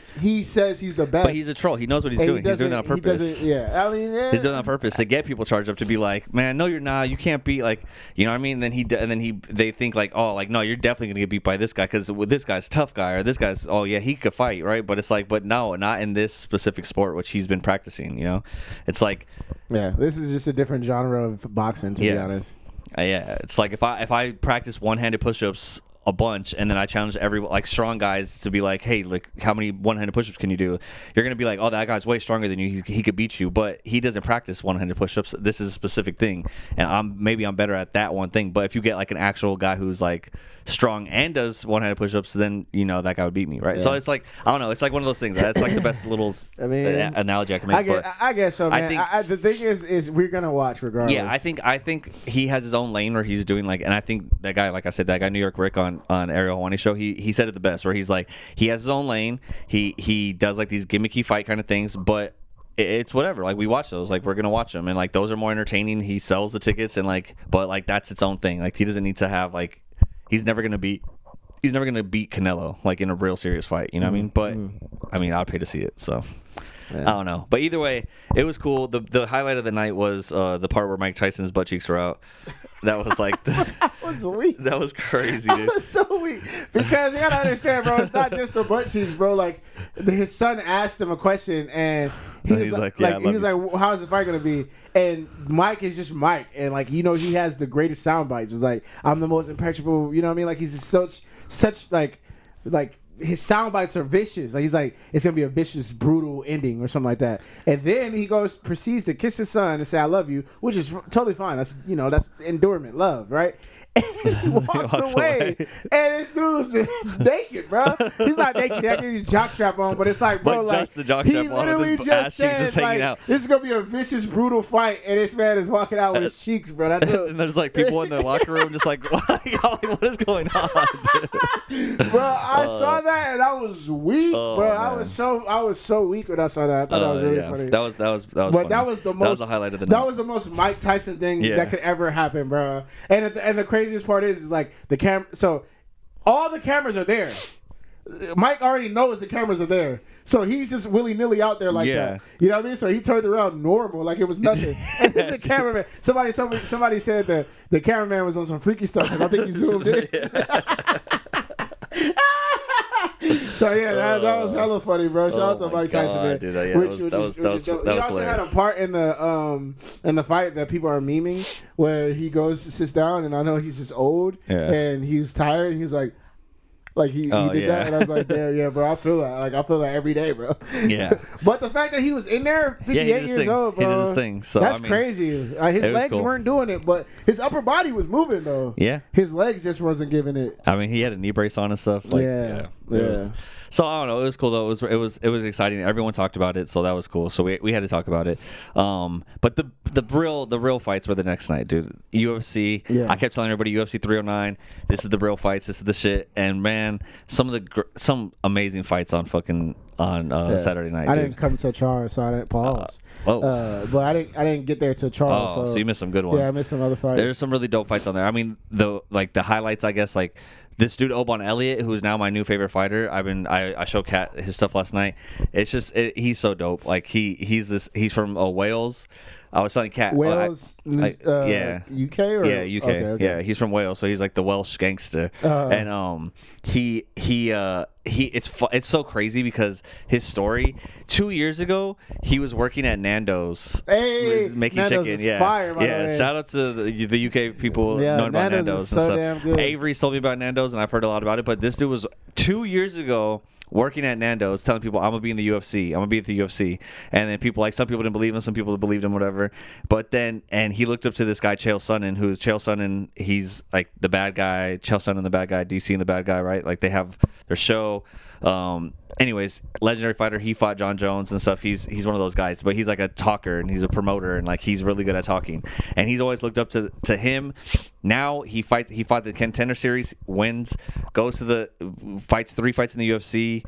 says he's the best. But he's a troll. He knows what he's doing. He's doing that on purpose. He's doing it on purpose to get people charged up, to be like, man, no, you're not. You can't beat, like, you know what I mean? And then they think like, oh, like, no, you're definitely gonna get beat by this guy because this guy's a tough guy, or this guy's, oh yeah, he could fight, right? But it's like, but no, not in this specific sport which he's been practicing. You know, it's like, yeah, this is just a different genre of boxing, to be honest. Yeah, it's like if I practice one-handed push-ups a bunch, and then I challenge like strong guys to be like, hey, like how many one-handed push-ups can you do? You're gonna be like, oh, that guy's way stronger than you. He could beat you, but he doesn't practice one-handed push-ups. This is a specific thing, and I'm better at that one thing. But if you get like an actual guy who's like strong and does one-handed push-ups, then you know that guy would beat me, right? Yeah. So it's like, I don't know, it's like one of those things. That's like the best little analogy I can make. I guess so, man. I think the thing is we're gonna watch regardless. Yeah, I think he has his own lane where he's doing like, and I think that guy, like I said, that guy New York Rick on Ariel Hawani's show, he said it the best, where he's like, he has his own lane. He does like these gimmicky fight kind of things, but it's whatever. Like we watch those, like we're gonna watch them, and like those are more entertaining. He sells the tickets, and like, but like that's its own thing. Like he doesn't need to have like. He's never gonna beat Canelo like in a real serious fight. You know what I mean? But I mean, I'd pay to see it. So I don't know. But either way, it was cool. The highlight of the night was the part where Mike Tyson's butt cheeks were out. That was like that was weak. That was crazy, dude. That was so weak. Because you gotta understand, bro. It's not just the butt cheeks, bro. Like his son asked him a question, and he's like, "How's the fight gonna be?" And Mike is just Mike, and like he has the greatest sound bites. It's like, I'm the most impenetrable. You know what I mean? Like he's just such like his sound bites are vicious. Like he's like, it's gonna be a vicious, brutal ending or something like that. And then he proceeds to kiss his son and say, "I love you," which is totally fine. That's that's endurement, love, right? And he walks away. And this dude's naked, bro. He's not naked. He has his jockstrap on, but it's like, bro, But like, just the jockstrap he on with literally his just ass cheeks said, just hanging like, out. this is going to be a vicious, brutal fight, and this man is walking out with his cheeks, bro. That's And there's like people in the locker room just like, what is going on, dude? Bro, I saw that and I was weak, bro. man. I was so weak when I saw that. I thought that was really funny. That was But funny. that was the most. That was the highlight of the night. That was the most Mike Tyson thing Yeah. that could ever happen, bro. And the craziest part is like the camera. So all the cameras are there. Mike already knows the cameras are there. So he's just willy-nilly out there like that. You know what I mean? So he turned around normal, like it was nothing. And then the cameraman, somebody said that the cameraman was on some freaky stuff, and I think he zoomed in. So yeah, that was hella funny, bro. Shout out to Mike Tyson, man. Dude, yeah, that was He also hilarious. had a part in the fight that people are memeing where he goes to sit down, and I know he's just old, and he was tired, and he's like he did that, and I was like, yeah, bro, I feel that. Like I feel that every day, bro. Yeah. But the fact that he was in there, 58 years old, bro, he did his thing. So that's I mean, crazy. Like, his legs weren't doing it, but his upper body was moving though. Yeah. His legs just wasn't giving it. I mean, he had a knee brace on and stuff. Like, Yeah. So I don't know. It was cool though. It was exciting. Everyone talked about it, so that was cool. So we had to talk about it. But the real fights were the next night, dude. UFC. Yeah. I kept telling everybody UFC 309. This is the real fights. This is the shit. And man, some amazing fights on Saturday night. I dude. didn't come to Charles, so I didn't pause. But I didn't get there to Charles. So you missed some good ones. Yeah, I missed some other fights. There's some really dope fights on there. I mean, the highlights, I guess, like this dude Obon Elliott, who's now my new favorite fighter. I showed Kat his stuff last night. It's just he's so dope. Like he's from Wales. I was telling Kat Wales, yeah, UK or UK. Okay. Yeah, he's from Wales, so he's like the Welsh gangster. And it's so crazy because his story 2 years ago he was working at Nando's, making Nando's chicken. is fire, by the way. Shout out to the UK people knowing about Nando's is and so damn stuff. good. Avery's told me about Nando's, and I've heard a lot about it. But this dude was 2 years ago working at Nando's, telling people, I'm gonna be in the UFC. I'm gonna be at the UFC. And then some people didn't believe him, some people believed him, whatever. But then, and he looked up to this guy, Chael Sonnen, who's Chael Sonnen. He's like the bad guy, Chael Sonnen the bad guy, DC and the bad guy, right? Like they have their show. Anyways, legendary fighter. He fought John Jones and stuff. He's one of those guys, but he's like a talker and he's a promoter and like he's really good at talking. And he's always looked up to him. Now he fought the Contender Series, wins, goes to fights 3 fights in the UFC,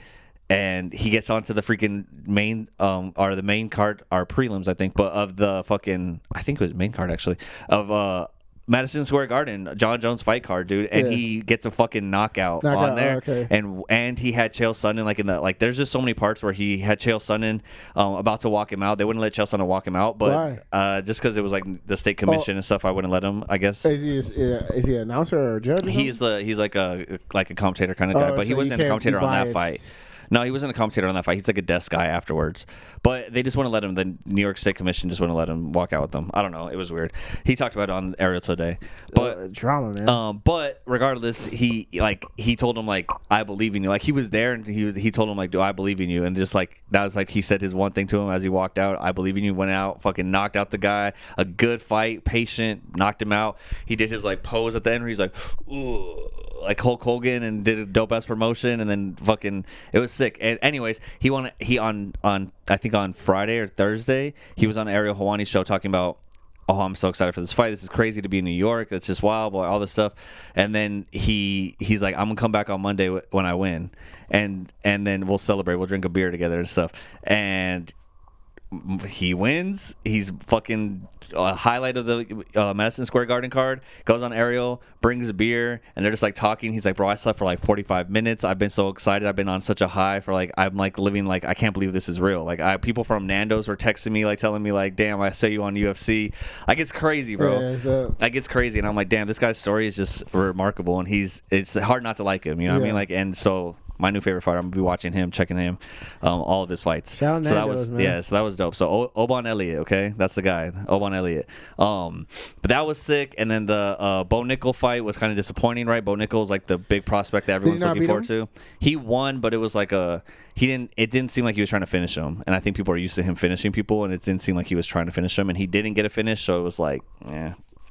and he gets onto the freaking main or the main card, or prelims, I think, but of the fucking, I think it was main card actually, of Madison Square Garden, John Jones fight card, dude, and he gets a fucking knockout on there. Okay. And he had Chael Sonnen like in the, like there's just so many parts where he had Chael Sonnen about to walk him out. They wouldn't let Chael Sonnen walk him out, but just because it was like the state commission and stuff, I wouldn't let him, I guess. Is he an announcer or a judge? He's like a commentator kind of guy, but he wasn't a commentator on that fight. No, he wasn't a commentator on that fight. He's like a desk guy afterwards. But they just wouldn't let him. The New York State Commission just wouldn't let him walk out with them. I don't know. It was weird. He talked about it on Ariel today. But drama, man. But regardless, he told him like, I believe in you. Like he was there and he told him like, do I believe in you? And just like that was like he said his one thing to him as he walked out. I believe in you. Went out, fucking knocked out the guy. A good fight, patient, knocked him out. He did his like pose at the end where he's like, ooh, like Hulk Hogan, and did a dope ass promotion, and then fucking it was sick. And anyways, he on I think on Friday or Thursday he was on Ariel Helwani's show talking about, oh, I'm so excited for this fight. This is crazy to be in New York. That's just wild, boy, all this stuff. And then he's like, I'm gonna come back on Monday when I win, and then we'll celebrate. We'll drink a beer together and stuff. And he wins. He's fucking highlight of the Madison Square Garden card. Goes on Ariel, brings a beer, and they're just like talking. He's like, bro, I slept for like 45 minutes. I've been so excited. I've been on such a high for like, I'm like living like, I can't believe this is real. Like people from Nando's were texting me like telling me like, damn, I saw you on UFC. Like it's crazy, bro. Yeah, like it's crazy. And I'm like, damn, this guy's story is just remarkable. And it's hard not to like him. You know what I mean? Like, and so my new favorite fighter, I'm gonna be watching him, checking him, all of his fights. So that was dope. So Obon Elliott, okay, that's the guy, Obon Elliott. But that was sick. And then the Bo Nickel fight was kind of disappointing, right? Bo Nickel's like the big prospect that everyone's looking forward to. He won, but it was like it didn't seem like he was trying to finish him. And I think people are used to him finishing people, and it didn't seem like he was trying to finish him, and he didn't get a finish. So it was like,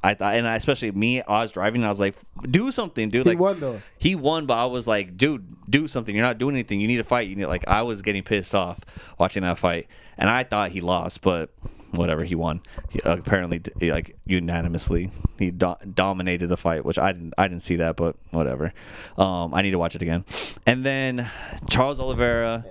I thought, and especially me, I was driving, and I was like, do something, dude. He won though. He won, but I was like, dude, do something. You're not doing anything. You need to fight. You need, like, I was getting pissed off watching that fight, and I thought he lost, but whatever, he won. He, apparently, like, unanimously, he dominated the fight, which I didn't see that, but whatever. I need to watch it again. And then Charles Oliveira,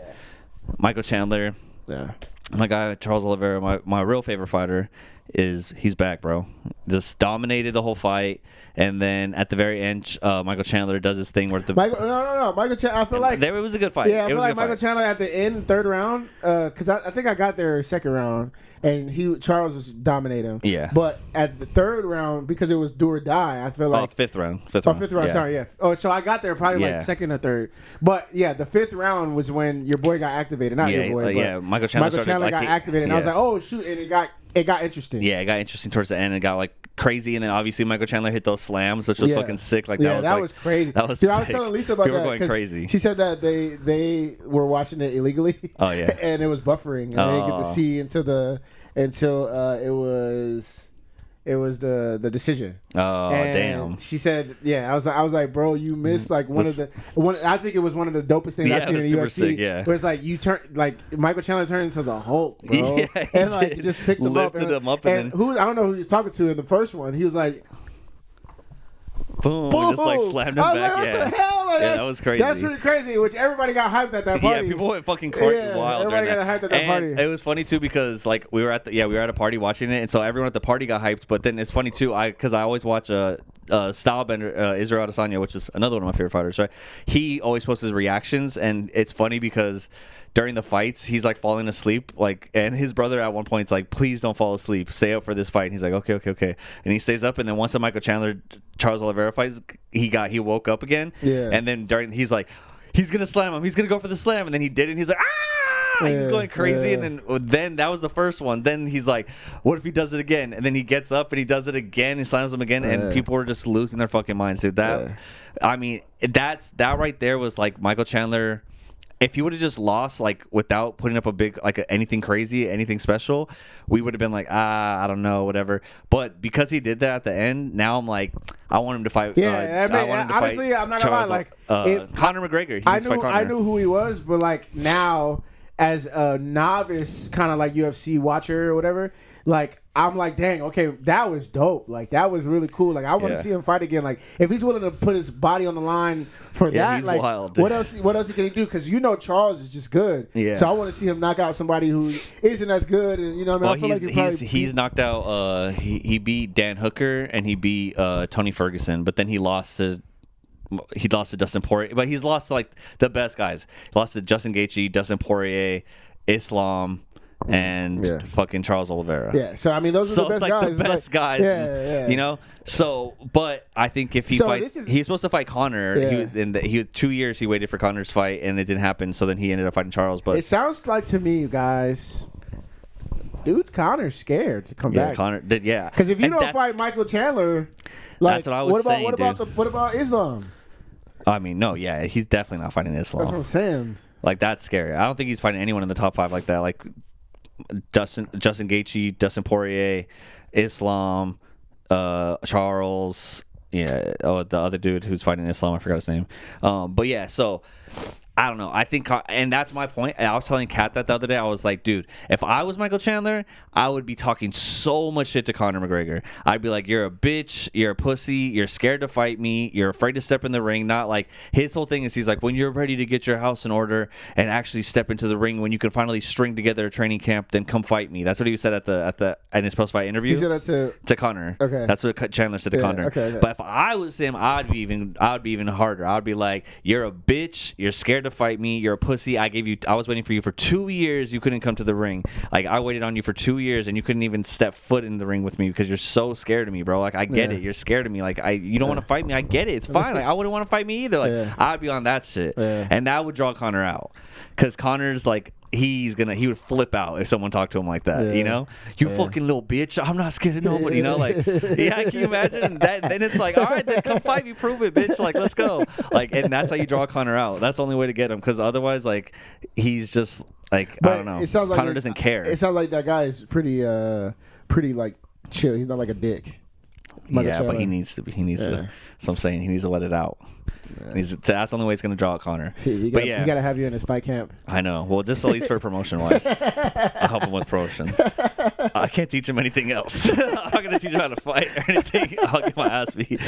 Michael Chandler. Yeah. My guy Charles Oliveira, my real favorite fighter, he's back, bro. Just dominated the whole fight, and then at the very end, Michael Chandler does his thing where the no. Michael Chandler. I feel like it was a good fight. Yeah, I it feel was like a good Michael fight. Chandler at the end, third round, because I think I got there second round, and Charles was dominating. Yeah. But at the third round, because it was do or die, I feel like fifth round. Fifth round. Yeah. Sorry, yeah. Oh, so I got there probably like second or third. But yeah, the fifth round was when your boy got activated. Not your boy. But Michael Chandler got activated, and I was like, oh shoot, and it got interesting. Yeah, it got interesting towards the end. It got like crazy, and then obviously Michael Chandler hit those slams, which was fucking sick. Like that was crazy. That was Dude, sick. I was telling Lisa about People that. were going crazy. She said that they were watching it illegally. Oh yeah. And it was buffering, and they didn't get to see until it was the decision. Oh and damn. She said, yeah. I was like, bro, you missed like one. I think it was one of the dopest things I've seen in the UFC. Sick, yeah. Where it's like you turn like Michael Chandler turned into the Hulk, bro, Yeah, and like just picked him up, lifted him up, and then who I don't know who he was talking to in the first one. He was like, boom, just like slammed him I was back. like, what the hell? Like, yeah, that was crazy. That's pretty crazy. Which everybody got hyped at that party. Yeah, people went fucking wild. Everybody got hyped at that party. It was funny too because like we were at a party watching it, and so everyone at the party got hyped. But then it's funny too, because I always watch Stylebender, Israel Adesanya, which is another one of my favorite fighters. Right, he always posts his reactions, and it's funny because during the fights, he's like falling asleep, like, and his brother at one point is like, "Please don't fall asleep. Stay up for this fight." And he's like, "Okay," and he stays up. And then once the Michael Chandler Charles Oliveira fight, he woke up again. Yeah. And then he's like, he's gonna slam him. He's gonna go for the slam, and then he did it. And he's like, ah! He's going crazy. And then that was the first one. Then he's like, what if he does it again? And then he gets up and he does it again. He slams him again, and people were just losing their fucking minds, dude. I mean, that right there was like Michael Chandler. If he would have just lost, like, without putting up a big, like, anything crazy, anything special, we would have been like, I don't know, whatever. But because he did that at the end, now I'm like, I want him to fight. Yeah, I mean, honestly, I'm not gonna lie. Like, Conor McGregor. I knew who he was, but like now, as a novice, kind of like UFC watcher or whatever, like, I'm like, dang, okay, that was dope. Like, that was really cool. Like, I want to see him fight again. Like, if he's willing to put his body on the line for that, he's like, wild. what else he can do? Because Charles is just good. Yeah. So I want to see him knock out somebody who isn't as good. And you know, what I mean, I feel like he's knocked out. He beat Dan Hooker and he beat Tony Ferguson, but then he lost to Dustin Poirier. But he's lost to like the best guys. He lost to Justin Gaethje, Dustin Poirier, Islam, and fucking Charles Oliveira. Yeah, so I mean, those are the best guys. So it's like the best guys. Yeah. You know. So, but I think if he fights, he's supposed to fight Conor. Yeah. He 2 years he waited for Conor's fight, and it didn't happen. So then he ended up fighting Charles. But it sounds like to me, guys, dude's Conor's scared to come back. Conor did. Yeah. Because if you don't fight Michael Chandler, like, that's what I was saying. What about Islam? I mean, no, yeah, he's definitely not fighting Islam. That's what I'm saying. Like, that's scary. I don't think he's fighting anyone in the top 5 like that. Like Justin Gaethje, Dustin Poirier, Islam, Charles, the other dude who's fighting Islam, I forgot his name. But yeah, so I don't know. I think, and that's my point. I was telling Kat that the other day. I was like, dude, if I was Michael Chandler, I would be talking so much shit to Conor McGregor. I'd be like, you're a bitch, you're a pussy, you're scared to fight me, you're afraid to step in the ring. Not like, his whole thing is he's like, when you're ready to get your house in order and actually step into the ring, when you can finally string together a training camp, then come fight me. That's what he said in his post-fight interview. He said that to Conor. Okay. That's what Chandler said to Conor. Okay. But if I was him, I'd be even harder. I'd be like, you're a bitch, you're scared to fight me, you're a pussy. I was waiting for you for 2 years. You couldn't come to the ring. Like, I waited on you for 2 years and you couldn't even step foot in the ring with me because you're so scared of me, bro. Like, I get it. You're scared of me. Like, you don't want to fight me. I get it. It's fine. Like, I wouldn't want to fight me either. Like, I'd be on that shit. And that would draw Conor out. Because Conor's like, he would flip out if someone talked to him like that, you know? You fucking little bitch. I'm not scared of nobody, you know? Like, can you imagine? Then it's like, all right, then come fight me, prove it, bitch. Like, let's go. Like, and that's how you draw Conor out. That's the only way to get him. Because otherwise, like, he's just, like, I don't know. It sounds like Conor doesn't care. It sounds like that guy is pretty, like, chill. He's not like a dick. Yeah, but he needs to. So I'm saying he needs to let it out. Yeah. That's the only way it's gonna draw out Connor. He gotta have you in his fight camp. I know. Well, just at least for promotion wise, I'll help him with promotion. I can't teach him anything else. I'm not gonna teach him how to fight or anything. I'll get my ass beat.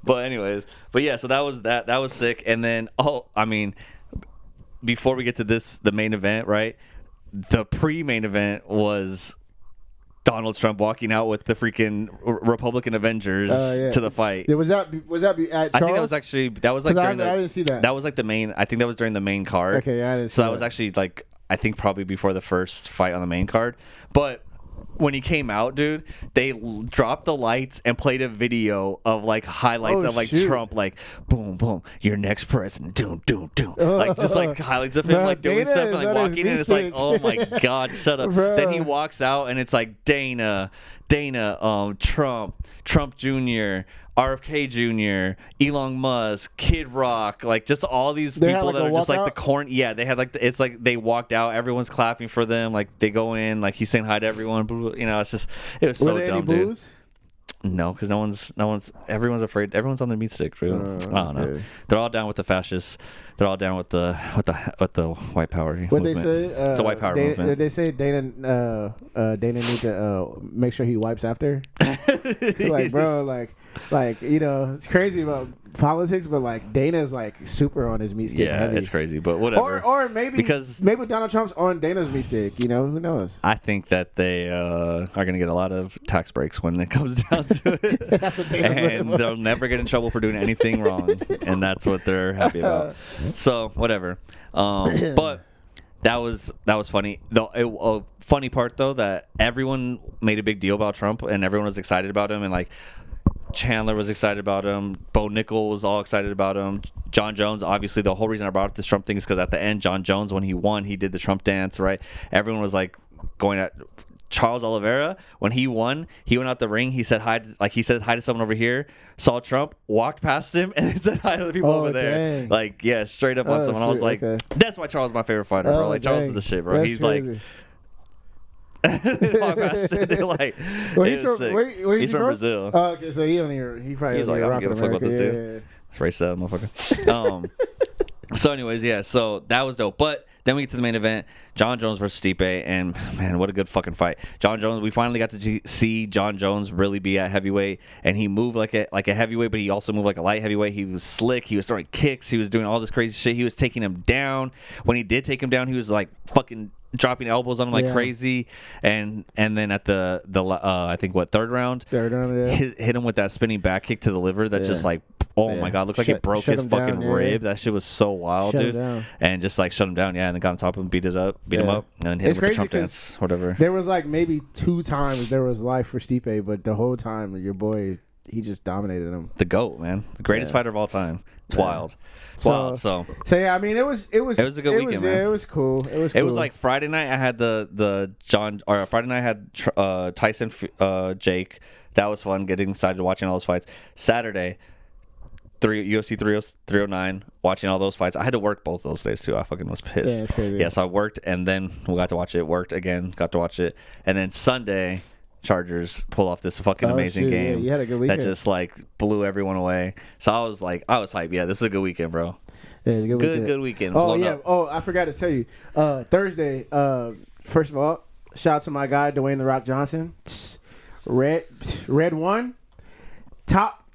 But anyways, yeah. So that was that. That was sick. And then before we get to the main event, right? The pre-main event was Donald Trump walking out with the freaking Republican Avengers to the fight. Yeah, was that at Charles? I think that was like during I didn't see that. That was like the main. I think that was during the main card. Okay, yeah, I didn't see so that was actually like I think probably before the first fight on the main card. But when he came out, dude, they dropped the lights and played a video of like highlights of like Trump, like boom, boom, your next president, doom, doom, doom, like just like highlights of him like doing stuff and like walking in. It's like, oh my god, shut up. Then he walks out and it's like Dana, Trump Jr., RFK Jr., Elon Musk, Kid Rock, like just all these people that are just like the corn. Yeah, they had like it's like they walked out. Everyone's clapping for them. Like they go in. Like he's saying hi to everyone. You know, it was so dumb, dude. No, because no one's. Everyone's afraid. Everyone's on the meat stick, dude. I don't know. They're all down with the fascists. They're all down with the white power movement. What they say? It's a white power movement. Did they say Dana need to make sure he wipes after? Like, bro, like you know, it's crazy about politics, but like Dana's like super on his meat stick. Yeah, heavy. It's crazy, but whatever. Or maybe Donald Trump's on Dana's meat stick. You know, who knows? I think that they are going to get a lot of tax breaks when it comes down to it, and they'll never get in trouble for doing anything wrong, and that's what they're happy about. So whatever. But that was funny. The funny part though that everyone made a big deal about Trump and everyone was excited about him and like. Chandler was excited about him. Bo Nickel was all excited about him. John Jones, obviously, the whole reason I brought up this Trump thing is because at the end, John Jones, when he won, he did the Trump dance, right? Everyone was like going at Charles Oliveira. When he won, he went out the ring. He said hi, he said hi to someone over here. Saw Trump, walked past him, and then said hi to the people over there. Dang. Like, yeah, straight up on someone. I was like, that's why Charles is my favorite fighter, bro. Like Charles is the shit, bro. That's He's crazy. like. Like, he's from Brazil. Oh, okay, so he probably he's like, I don't give a fuck about this dude. It's racist, motherfucker. So anyways, yeah, so that was dope. But then we get to the main event, John Jones versus Stipe, and man, what a good fucking fight. John Jones, we finally got to see John Jones really be at heavyweight, and he moved like a heavyweight, but he also moved like a light heavyweight. He was slick. He was throwing kicks. He was doing all this crazy shit. He was taking him down. When he did take him down, he was like fucking dropping elbows on him like crazy, and then at the I think third round, hit him with that spinning back kick to the liver that just like my god, looked like it broke his fucking rib. That shit was so wild, dude. And just like shut him down, and then got on top of him, beat him up, and then hit him with the Trump dance, whatever. There was like maybe 2 times there was life for Stipe, but the whole time your boy, he just dominated him. The GOAT, man, the greatest fighter of all time. It's wild. It's wild. So yeah, I mean, it was a good weekend, man. Yeah, it was cool. It was like Friday night. I had Friday night I had Tyson, Jake. That was fun. Getting excited to watching all those fights. Saturday, UFC 309. Watching all those fights. I had to work both those days too. I fucking was pissed. Yeah, so I worked and then we got to watch it. Worked again, got to watch it, and then Sunday. Chargers pull off this fucking amazing game. Yeah, you had a good weekend. That just like blew everyone away. So I was hyped. Yeah, this is a good weekend, bro. Yeah, it's a good weekend. Oh yeah. Oh, I forgot to tell you. Thursday. First of all, shout out to my guy Dwayne the Rock Johnson. Red one.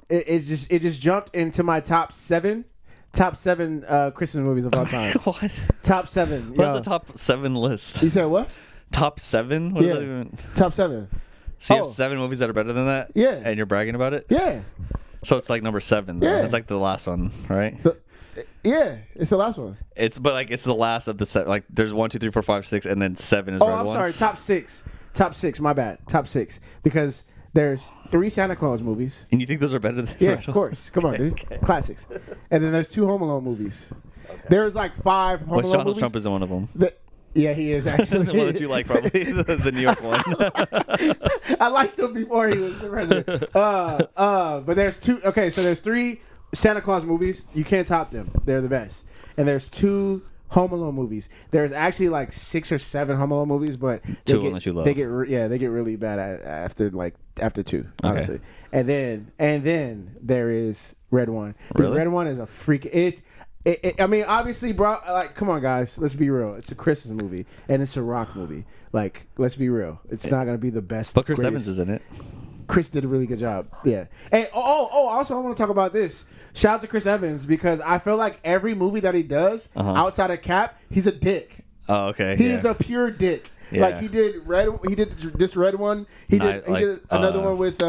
It just jumped into my top seven Christmas movies of all time. What? Top 7. What's the top 7 list? You said what? Top 7? What does that even? Top 7. So you have 7 movies that are better than that? Yeah. And you're bragging about it? Yeah. So it's like number 7. Though. Yeah. It's like the last one, right? Yeah, it's the last one. It's the last of the 7. Like there's 1, 2, 3, 4, 5, 6, and then 7 is red ones. Sorry, top 6. Top 6. My bad. Top 6 because there's 3 Santa Claus movies. And you think those are better than? Yeah, of course. Come on, dude. Okay. Classics. And then there's 2 Home Alone movies. Okay. There's like 5 Home Alone Donald movies. Trump is one of them. Yeah, he is actually. The one that you like, probably the New York one. I liked him before he was the president. But there's 2. Okay, so there's 3 Santa Claus movies. You can't top them. They're the best. And there's 2 Home Alone movies. There's actually like 6 or 7 Home Alone movies, but Two of them that you love. They get really bad after 2, honestly. And then there is Red One. Really? Red One is a freak. I mean, obviously, bro. Like, come on, guys. Let's be real. It's a Christmas movie and it's a rock movie. Like, let's be real. It's not gonna be the best. But Chris Evans is in it. Chris did a really good job. Yeah. And also I want to talk about this. Shout out to Chris Evans because I feel like every movie that he does outside of Cap, he's a dick. Oh, okay. He's a pure dick. Yeah. Like he did this Red One. He did another one with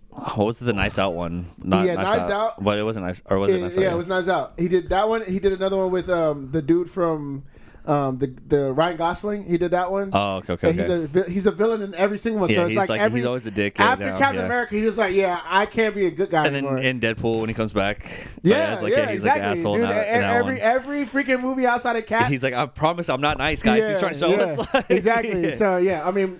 what was the Knives Out one? Knives Out. But it wasn't Knives, or was it Knives Out? Yeah, it was Knives Out. He did that one. He did another one with the dude from the Ryan Gosling. He did that one. Oh, okay. He's a villain in every single one. Yeah, so it's he's always a dick. After Captain America, he was like, yeah, I can't be a good guy and anymore. then in Deadpool when he comes back, he's exactly. like an asshole. Dude, every freaking movie outside of Cap, he's like, I promise I'm not nice, guys. He's trying to show us. Like, exactly. Yeah. So yeah, I mean,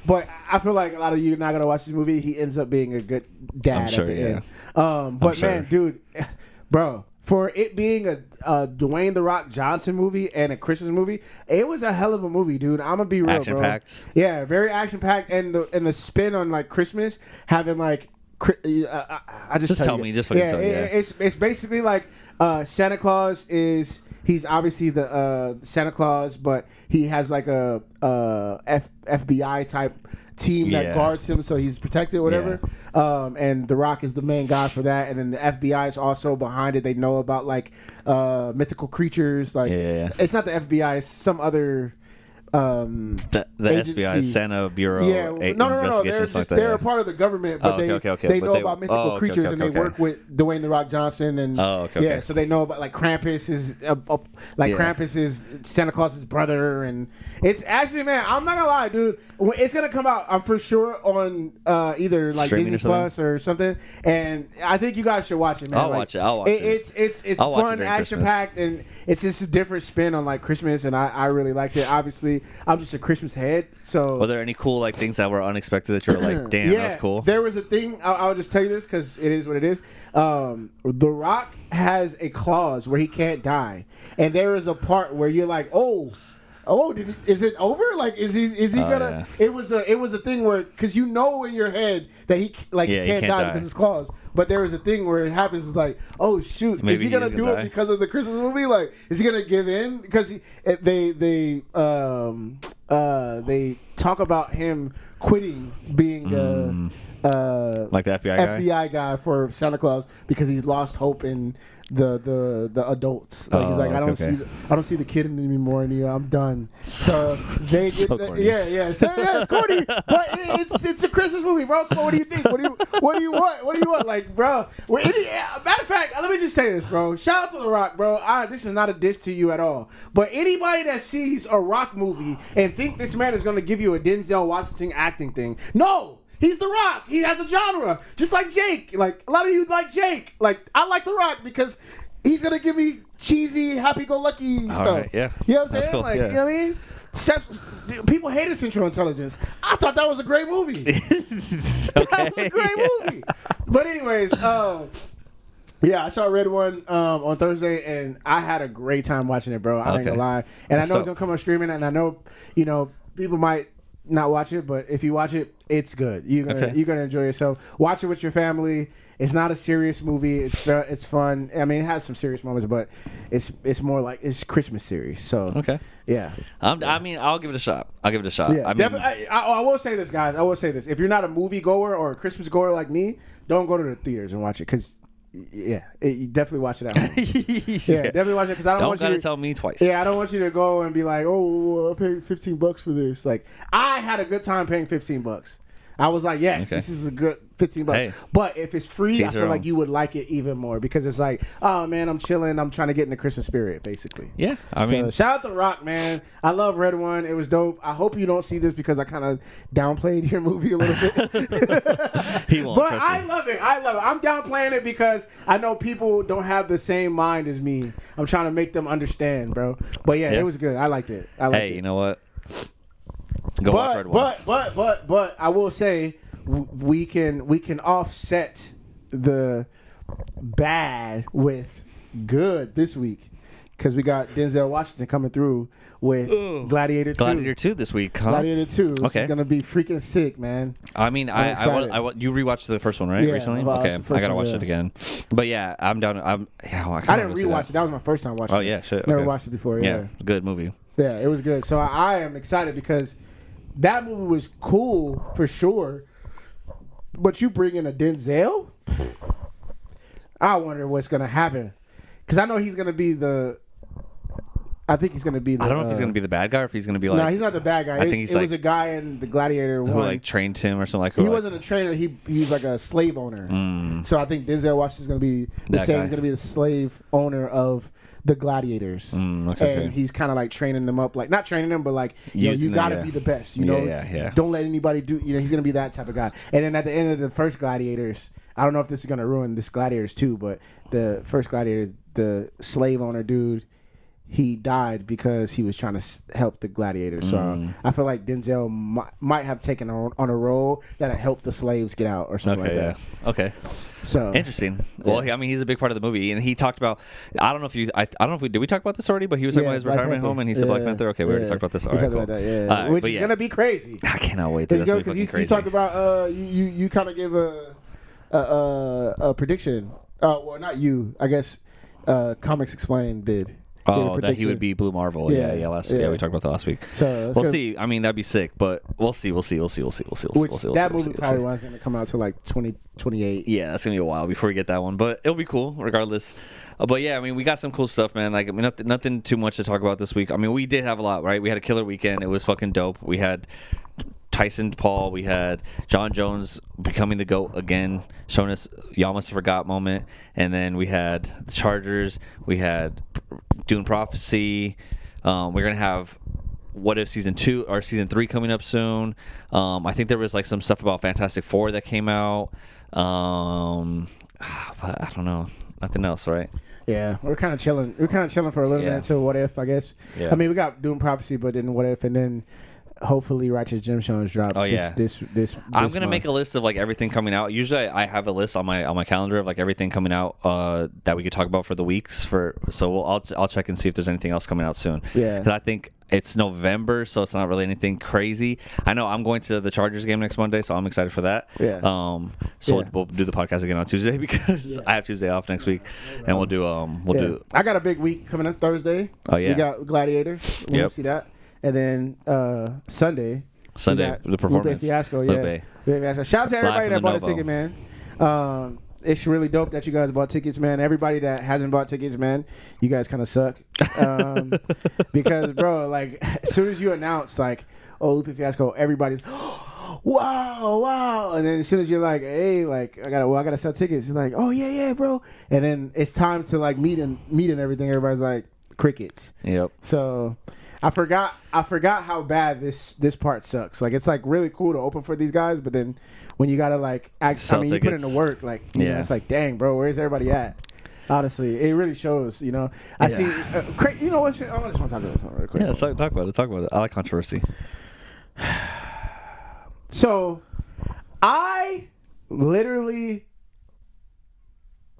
but I feel like a lot of you are not gonna watch this movie. He ends up being a good dad. I'm sure. End. But man, dude, bro. For it being a Dwayne The Rock Johnson movie and a Christmas movie, it was a hell of a movie, dude. I'm gonna be real, action packed. Yeah, very action packed, and the spin on like Christmas having like I just tell me, just fucking tell me. It's basically like Santa Claus is. He's obviously the Santa Claus, but he has like a FBI type team that guards him, so he's protected, whatever. And The Rock is the main guy for that, and then the FBI is also behind it. They know about like mythical creatures, like it's not the FBI, it's some other. The SBI, Santa Bureau. No. They're a part of the government, but they know about mythical creatures, and they work with Dwayne The Rock Johnson, and so they know about like Krampus is Krampus is Santa Claus's brother, and it's actually, man, I'm not gonna lie, dude, it's gonna come out, I'm for sure on either like streaming Disney Plus or something, and I think you guys should watch it, man. I'll watch it. It's fun, action packed, and it's just a different spin on like Christmas, and I really liked it. Obviously, I'm just a Christmas head, so. Were there any cool like things that were unexpected that you were like, damn, that's cool? There was a thing. I'll just tell you this because it is what it is. The Rock has a clause where he can't die, and there is a part where you're like, is it over? Like, is he gonna? Yeah. It was a thing where, because in your head that he can't die because his clause. But there was a thing where it happens. It's like, oh shoot, maybe is he gonna do it because of the Christmas movie? Like, is he gonna give in? Because they talk about him quitting being like the FBI guy for Santa Claus because he's lost hope in the adults. Like, he's like, I don't see the kid anymore, and I'm done. So they did So it's corny, but it's a Christmas movie, bro. So what do you think? What do you want? Like, bro. Matter of fact, let me just say this, bro. Shout out to The Rock, bro. This is not a diss to you at all. But anybody that sees a Rock movie and think this man is gonna give you a Denzel Washington acting thing, no. He's The Rock. He has a genre. Just like Jake. Like, a lot of you like Jake. Like, I like The Rock because he's going to give me cheesy, happy-go-lucky stuff. Right, yeah. You know what I'm saying? Cool. Like, you know what I mean? People hated Central Intelligence. I thought that was a great movie. That was a great movie. But anyways, I saw Red One on Thursday, and I had a great time watching it, bro. I ain't gonna lie. And I know it's going to come on streaming, and I know, people might not watch it, but if you watch it, it's good. You're gonna enjoy yourself. Watch it with your family. It's not a serious movie. It's fun. I mean, it has some serious moments, but it's more like it's Christmas series. So yeah. I mean, I'll give it a shot. Yeah, I will say this, guys. I will say this. If you're not a movie goer or a Christmas goer like me, don't go to the theaters and watch it because. You definitely watch it at home. Definitely watch it because I don't want you to tell me twice. Yeah, I don't want you to go and be like, I paid $15 for this. Like, I had a good time paying $15. I was like, yes, this is a good $15. Hey, but if it's free, I feel like you would like it even more because it's like, oh man, I'm chilling. I'm trying to get in the Christmas spirit, basically. Yeah, I mean, shout out to Rock, man. I love Red One. It was dope. I hope you don't see this because I kind of downplayed your movie a little bit. He won't. But I love it. I'm downplaying it because I know people don't have the same mind as me. I'm trying to make them understand, bro. But yeah, it was good. I liked it. You know what? Go watch Red One. But I will say we can offset the bad with good this week. because we got Denzel Washington coming through with Gladiator 2. Gladiator 2 this week, huh? Gladiator 2. Okay. It's gonna be freaking sick, man. I mean, you rewatched the first one, right? Yeah, Recently? I watched Okay, the first I gotta one, watch yeah. it again. But yeah, I'm down. I didn't rewatch it. That was my first time watching it. Oh yeah, shit. Never okay. watched it before. Yeah, good movie. Yeah, it was good. So I am excited because that movie was cool for sure. But you bring in a Denzel, I wonder what's gonna happen. Because I know he's gonna be the. I think he's gonna be the. I don't know if he's gonna be the bad guy or if he's gonna be like. No, he's not the bad guy. I think it was a guy in the Gladiator who 1. like trained him or something like. He wasn't a trainer. He's like a slave owner. So I think Denzel Washington's gonna be the same. He's gonna be the slave owner of the gladiators. And he's kind of like training them up, like not training them, but like you gotta be the best. You know, don't let anybody do. You know, he's gonna be that type of guy. And then at the end of the first Gladiators, I don't know if this is gonna ruin this Gladiators too, but the first Gladiators, the slave owner dude, he died because he was trying to help the gladiators. So I feel like Denzel might have taken on a role that helped the slaves get out or something like that. Okay. So interesting. Well, I mean, he's a big part of the movie, and he talked about. I don't know if did we talk about this already? But he was talking about his retirement home, and he said Black Panther. Okay, we already talked about this. All right, cool. That, which is gonna be crazy. I cannot wait. That's gonna be fucking crazy. You talked about you kind of gave a prediction. Well, not you. I guess Comics Explained did. Oh, that he would be Blue Marvel. Yeah, we talked about that last week. So we'll see. I mean, that'd be sick, but we'll see. That movie probably wasn't going to come out till like 2028. Yeah, that's gonna be a while before we get that one, but it'll be cool regardless. But yeah, I mean, we got some cool stuff, man. Like, I mean, nothing too much to talk about this week. I mean, we did have a lot, right? We had a killer weekend. It was fucking dope. We had Tyson Paul, we had John Jones becoming the GOAT again, showing us y'all must have forgot moment, and then we had the Chargers, we had Dune Prophecy, we're gonna have What If season 2 or season 3 coming up soon. I think there was like some stuff about Fantastic Four that came out, but I don't know, nothing else, right? Yeah, we're kind of chilling. We're kind of chilling for a little bit until What If, I guess. Yeah. I mean, we got Dune Prophecy, but then What If, and then hopefully Righteous Gemstones drop. Oh yeah, this I'm gonna make a list of like everything coming out. Usually I have a list on my calendar of like everything coming out that we could talk about for the weeks. I'll check and see if there's anything else coming out soon. Yeah, because I think it's November, so it's not really anything crazy. I know I'm going to the Chargers game next Monday, so I'm excited for that. Yeah. We'll do the podcast again on Tuesday because I have Tuesday off next week, and we'll do. I got a big week coming up Thursday. Oh yeah. We got Gladiator. We'll see that. And then Sunday, the performance. Lupe Fiasco, Lupe. Shout out to everybody that bought a ticket, man. It's really dope that you guys bought tickets, man. Everybody that hasn't bought tickets, man, you guys kind of suck. Because, bro, like, as soon as you announce, like, oh, Lupe Fiasco, everybody's, wow. And then as soon as you're like, hey, like, I gotta sell tickets, you're like, oh, yeah, bro. And then it's time to, like, meet and everything. Everybody's like, crickets. Yep. So I forgot how bad this part sucks. Like, it's like really cool to open for these guys, but then when you gotta like act, you put in the work. Like, you know, it's like, dang, bro, where's everybody at? Honestly, it really shows. You know, I see. You know what? I just want to talk about this one real quick. Yeah, talk about it. I like controversy. So, I literally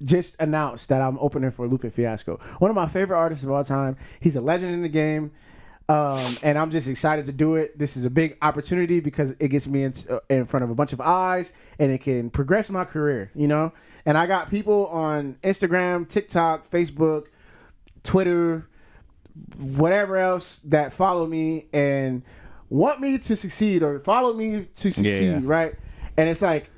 just announced that I'm opening for Lupe Fiasco, one of my favorite artists of all time. He's a legend in the game. And I'm just excited to do it. This is a big opportunity because it gets me in front of a bunch of eyes, and it can progress my career, you know? And I got people on Instagram, TikTok, Facebook, Twitter, whatever else that follow me and want me to succeed or follow me to succeed, right? And it's like,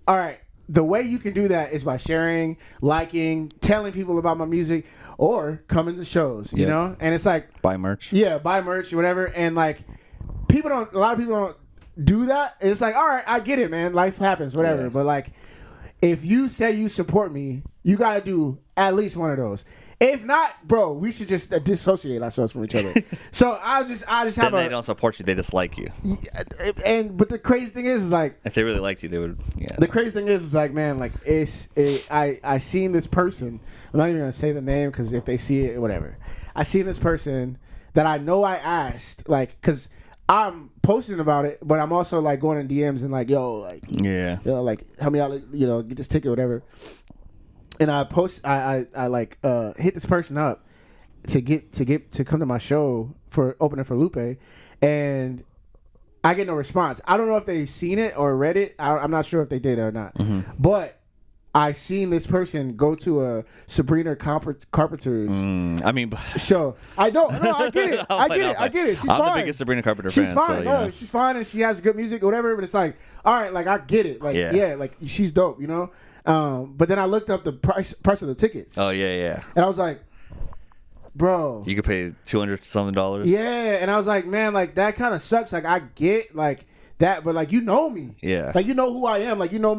all right, the way you can do that is by sharing, liking, telling people about my music, or coming to shows, you know? And it's like, buy merch. Yeah, buy merch or whatever. And like, a lot of people don't do that. It's like, all right, I get it, man. Life happens, whatever. Yeah. But like, if you say you support me, you got to do at least one of those. If not, bro, we should just dissociate ourselves from each other. So I just have then they don't support you; they just like you. But the crazy thing is like, if they really liked you, they would. Yeah. The crazy thing is like, man, like I seen this person. I'm not even gonna say the name because if they see it, whatever. I seen this person that I know I asked, like, because I'm posting about it, but I'm also like going in DMs and like, yo, like, like help me out, you know, get this ticket, or whatever. And I hit this person up to come to my show for opening for Lupe, and I get no response. I don't know if they've seen it or read it. I'm not sure if they did or not. Mm-hmm. But I seen this person go to a Sabrina Carpenter's show. I don't. No, I get it. I get it. She's I'm fine. the biggest Sabrina Carpenter fan. She's fine. So, no, she's fine, and she has good music or whatever. But it's like, all right, like I get it. Like yeah, like she's dope, you know. But then I looked up the price of the tickets. Oh yeah. And I was like, bro, you could pay $200 something. Yeah, and I was like, man, like that kind of sucks. Like I get like that, but like you know me. Yeah. Like you know who I am. Like you know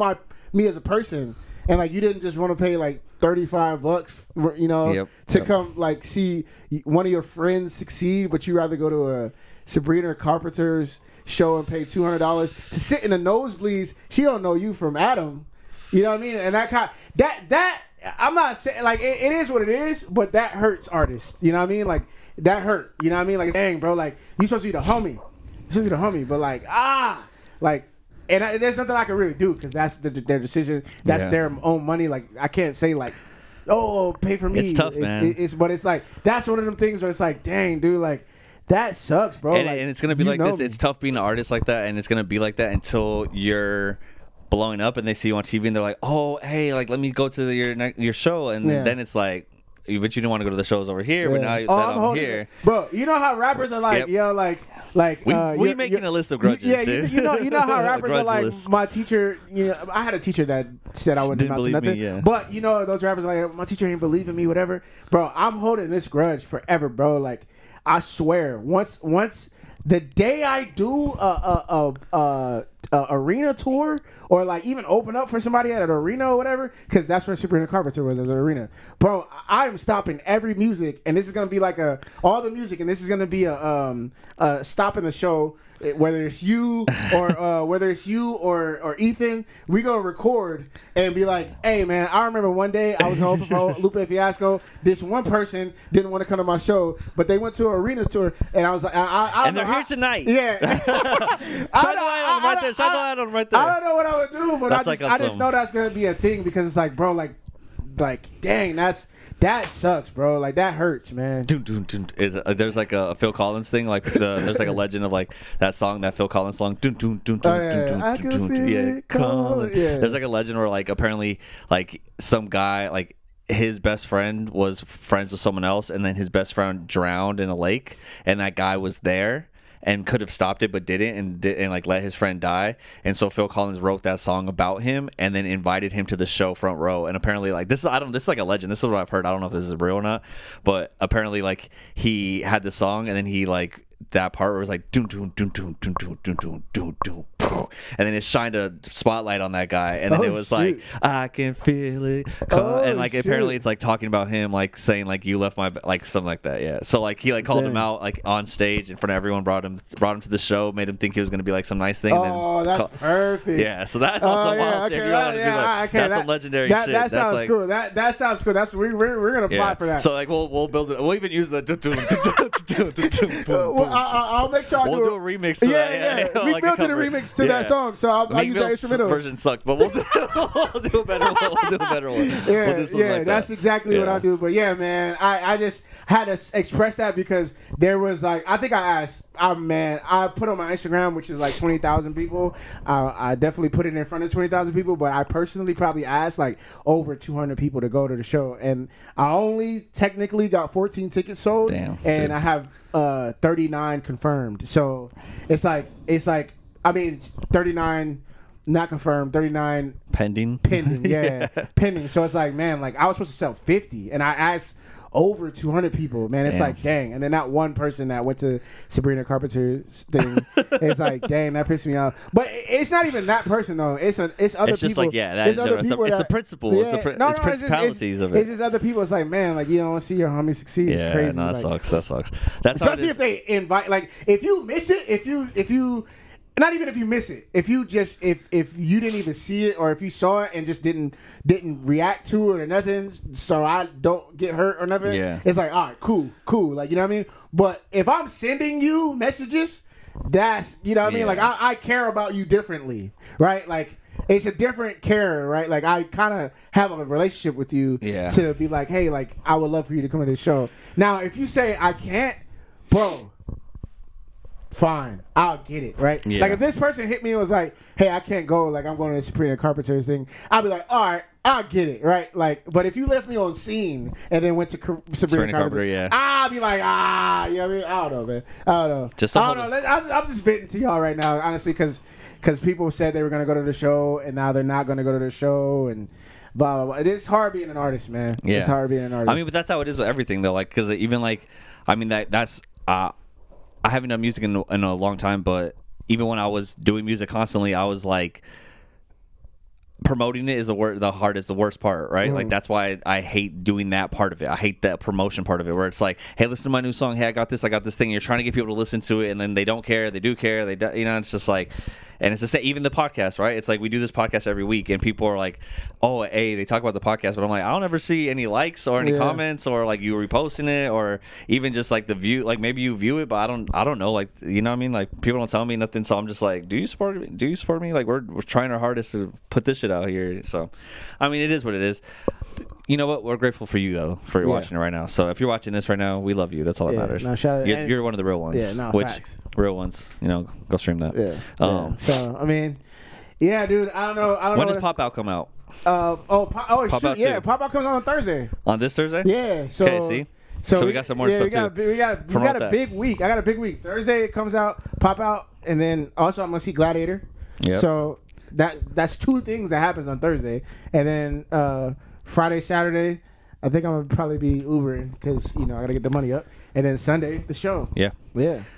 me as a person. And like you didn't just want to pay like $35, you know, to come like see one of your friends succeed, but you rather go to a Sabrina Carpenter's show and pay $200 to sit in the nosebleeds. She don't know you from Adam, you know what I mean? And that I'm not saying like it is what it is, but that hurts artists, you know what I mean? Like that hurt, you know what I mean? Like dang, bro, like you supposed to be the homie, but like like. And there's nothing I can really do because that's their decision. That's their own money. Like I can't say like, oh, pay for me. It's tough, man. But it's like that's one of them things where it's like, dang, dude, like that sucks, bro. And, like, and it's gonna be like this. It's tough being an artist like that, and it's gonna be like that until you're blowing up and they see you on TV and they're like, oh, hey, like let me go to your show, and then it's like. But you didn't want to go to the shows over here, but now that I'm here. Bro, you know how rappers are like, yo, like we making a list of grudges, dude. You know how rappers are like, my teacher, you know, I had a teacher that said I wouldn't amount to nothing. Me, But, you know, those rappers are like, my teacher ain't believe in me, whatever. Bro, I'm holding this grudge forever, bro. Like, I swear, once the day I do a arena tour or like even open up for somebody at an arena or whatever, because that's where Sabrina Carpenter was, as an arena. Bro, I'm stopping every music, and this is gonna be like all the music, and this is gonna be a stopping the show. Whether it's you or Ethan, we gonna record and be like, hey man, I remember one day I was home for Lupe Fiasco. This one person didn't want to come to my show, but they went to an arena tour, and I was like, and they're here tonight. Yeah. Shine the light on them right there. Shine the light on them right there. I don't know what I would do, but I just know that's gonna be a thing because it's like, bro, like dang, that sucks, bro. Like that hurts, man. There's like a Phil Collins thing. Like there's like a legend of like that song, that Phil Collins song. There's like a legend where like apparently like some guy like his best friend was friends with someone else, and then his best friend drowned in a lake, and that guy was there. And could have stopped it, but didn't, and like let his friend die. And so Phil Collins wrote that song about him, and then invited him to the show front row. And apparently, like this is like a legend. This is what I've heard. I don't know if this is real or not, but apparently, like he had the song, and then he like that part where it was like doom doom doom doom doom doom doom doom doom doom, and then it shined a spotlight on that guy, and then it was like I can feel it, and like apparently it's like talking about him, like saying like you left my like something like that, yeah. So like he like called him out like on stage in front of everyone, brought him to the show, made him think he was gonna be like some nice thing. Oh, that's perfect. Yeah, so that's also wild. If you want to do like, that's some legendary shit. That sounds like, cool. That sounds cool. That's we're gonna apply for that. So like we'll build it. We'll even use the. I'll make sure we'll do a remix to that. Yeah. We built a remix to that song, so I'll use that instrumental. Version sucked, but we'll do a better one. Yeah, that's exactly what I'll do. But yeah, man, I just had to express that because there was like, I think I asked, I put on my Instagram, which is like 20,000 people. I definitely put it in front of 20,000 people, but I personally probably asked like over 200 people to go to the show, and I only technically got 14 tickets sold. Damn, and dude. I have 39 confirmed. So it's like I mean 39 not confirmed, 39 pending, yeah. Pending. So it's like, man, like I was supposed to sell 50, and I asked over 200 people, man. It's Damn. like, dang. And then that one person that went to Sabrina Carpenter's thing, it's like, dang, that pissed me off. But it's not even that person though. It's other people. It's just like, yeah, it's a principle. Yeah, it's principalities of it. It's just other people. It's like, man, like you don't want to see your homie succeed. Yeah, it's crazy. no, that sucks. That's especially if they invite. Like, if you miss it, if you. Not even if you miss it. If you just if you didn't even see it, or if you saw it and just didn't react to it or nothing, so I don't get hurt or nothing. Yeah. It's like, all right, cool. Like, you know what I mean? But if I'm sending you messages, that's, you know what I mean? Like I care about you differently, right? Like it's a different care, right? Like I kind of have a relationship with you to be like, hey, like I would love for you to come to the show. Now, if you say I can't, bro, fine, I'll get it, right? Yeah. Like if this person hit me and was like, hey, I can't go, like I'm going to the Sabrina Carpenter's thing, I'll be like, all right, I'll get it, right? Like, but if you left me on scene and then went to Sabrina Carpenter, I'll be like, you know what I mean? I don't know, man. I don't know. I don't know. I'm just venting to y'all right now, honestly, because people said they were going to go to the show and now they're not going to go to the show and blah, blah, blah. It is hard being an artist, man. Yeah. It's hard being an artist. I mean, but that's how it is with everything, though. Like, because even like, I mean, that's, I haven't done music in a long time, but even when I was doing music constantly, I was like, promoting it is the worst part, right? Like that's why I hate doing that part of it. I hate that promotion part of it, where it's like, hey, listen to my new song. Hey, I got this thing. You're trying to get people to listen to it, and then they don't care. They do care. It's just like, and it's the same. Even the podcast, right? It's like we do this podcast every week, and people are like, oh, hey, they talk about the podcast, but I'm like, I don't ever see any likes or any comments or like you reposting it or even just like the view. Like maybe you view it, but I don't know. Like, you know what I mean? Like people don't tell me nothing, so I'm just like, do you support me? Do you support me? Like we're trying our hardest to put this shit out here. So, I mean, it is what it is. You know what? We're grateful for you though for watching it right now. So if you're watching this right now, we love you. That's all that matters. No, you're one of the real ones. Yeah, no, which facts. Real ones, go stream that. Yeah. So I mean, yeah, dude. I don't know. When does Pop Out come out? Pop Out 2. Pop Out comes on Thursday. On this Thursday? Yeah. So, okay. See. So we got some more stuff too. We got a big week. I got a big week. Thursday it comes out, Pop Out, and then also I'm gonna see Gladiator. Yeah. So that's two things that happens on Thursday, and then Friday, Saturday, I think I'm gonna probably be Ubering because I gotta get the money up, and then Sunday the show. Yeah.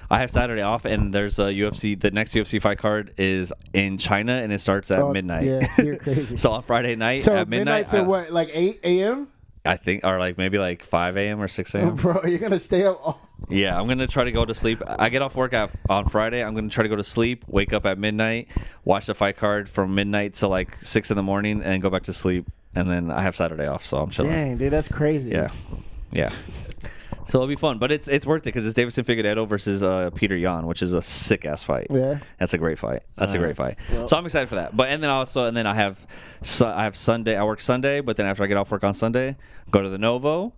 I have Saturday off, and there's a UFC. The next UFC fight card is in China, and it starts at midnight. Yeah, you're crazy. So on Friday night at midnight. So what, like 8 a.m.? I think, or like maybe like 5 a.m. or 6 a.m. Bro, you're gonna stay up all... Yeah, I'm gonna try to go to sleep. I get off work on Friday. I'm gonna try to go to sleep, wake up at midnight, watch the fight card from midnight to like 6 in the morning, and go back to sleep. And then I have Saturday off, so I'm chilling. Dang, dude, that's crazy. Yeah. So it'll be fun, but it's worth it because it's Davison Figueiredo versus Peter Yan, which is a sick ass fight. Yeah, that's a great fight. Well, so I'm excited for that. But and then I have Sunday. I work Sunday, but then after I get off work on Sunday, go to the Novo.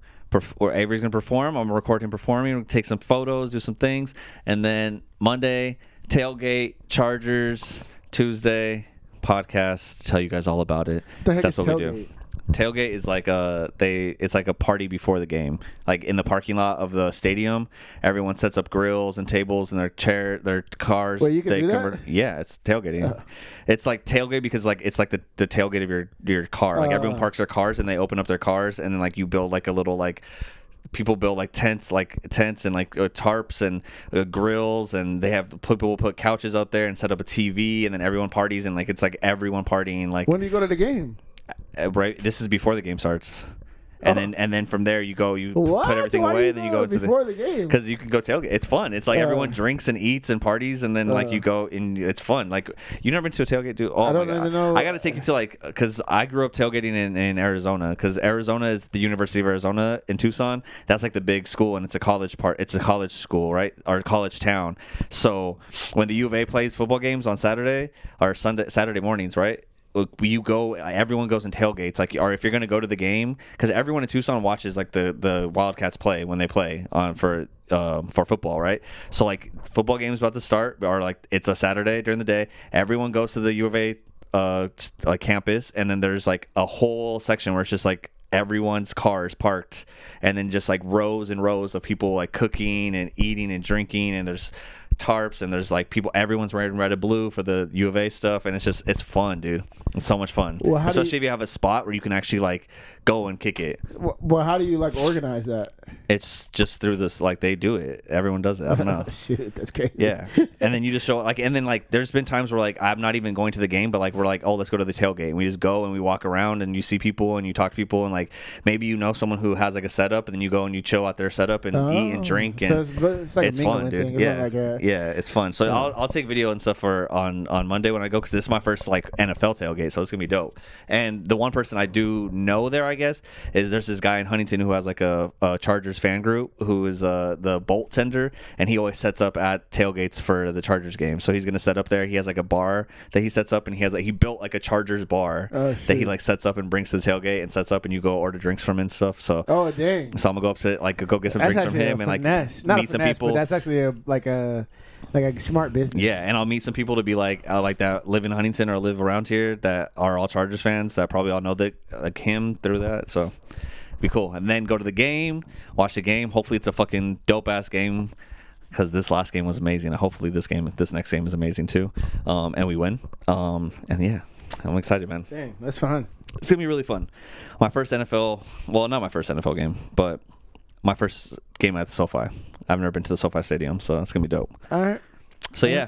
Where Avery's gonna perform. I'm gonna record him performing, take some photos, do some things, and then Monday tailgate, Chargers. Tuesday podcast. Tell you guys all about it. That's what we do. Tailgate is like it's like a party before the game. Like in the parking lot of the stadium, everyone sets up grills and tables and their cars. Well, you can do that? Yeah, it's tailgating. It's like tailgate because like it's like the tailgate of your car. Like everyone parks their cars and they open up their cars and then like you build like a little like people build like tents and like tarps and grills, and they have people will put couches out there and set up a TV, and then everyone parties, and like it's like everyone partying. Like when do you go to the game? Right, this is before the game starts. And then from there you go, put everything away, and then you go to before the game because you can go tailgate. It's fun. It's like everyone drinks and eats and parties, and then like you go and it's fun. Like you never been to a tailgate, dude? Oh my god! I gotta take you to like because I grew up tailgating in Arizona because Arizona is the University of Arizona in Tucson. That's like the big school, and it's a college It's a college school, right? Or college town. So when the U of A plays football games on Saturday or Saturday mornings, right? You go, everyone goes and tailgates, like, or if you're gonna go to the game, because everyone in Tucson watches like the Wildcats play when they play for football, right? So like football game's about to start, or like it's a Saturday during the day. Everyone goes to the U of A like campus, and then there's like a whole section where it's just like everyone's cars parked, and then just like rows and rows of people like cooking and eating and drinking, and there's tarps and there's like people, everyone's wearing red and blue for the U of A stuff, and it's fun, dude. It's so much fun, especially if you have a spot where you can actually like go and kick it. Well, how do you like organize that? It's just through this, like they do it. Everyone does it. I don't know. Shit, that's crazy. Yeah, and then you just show like, and then like there's been times where like I'm not even going to the game, but like we're like, oh, let's go to the tailgate, and we just go and we walk around and you see people and you talk to people, and like maybe you know someone who has like a setup, and then you go and you chill out their setup and eat and drink, and so it's like it's fun, dude. Yeah, it's fun. So I'll take video and stuff on Monday when I go, because this is my first like NFL tailgate, so it's gonna be dope. And the one person I do know there, I guess, is there's this guy in Huntington who has like a Chargers Chargers fan group who is the Bolt tender, and he always sets up at tailgates for the Chargers game. So he's gonna set up there. He has like a bar that he sets up, and he built like a Chargers bar that he like sets up and brings to the tailgate and sets up, and you go order drinks from him and stuff. So oh dang. So I'm gonna go up to go get some drinks from him and like meet some people. But that's actually a smart business. Yeah, and I'll meet some people to be like that live in Huntington or live around here that are all Chargers fans that probably all know him through that. So be cool. And then go to the game, watch the game. Hopefully it's a fucking dope ass game because this last game was amazing. Hopefully this next game is amazing too, and we win. And yeah, I'm excited, man. Dang, that's fun. It's gonna be really fun. My first NFL, well, not my first NFL game, but my first game at the SoFi. I've never been to the SoFi Stadium, so it's gonna be dope. All right. So yeah,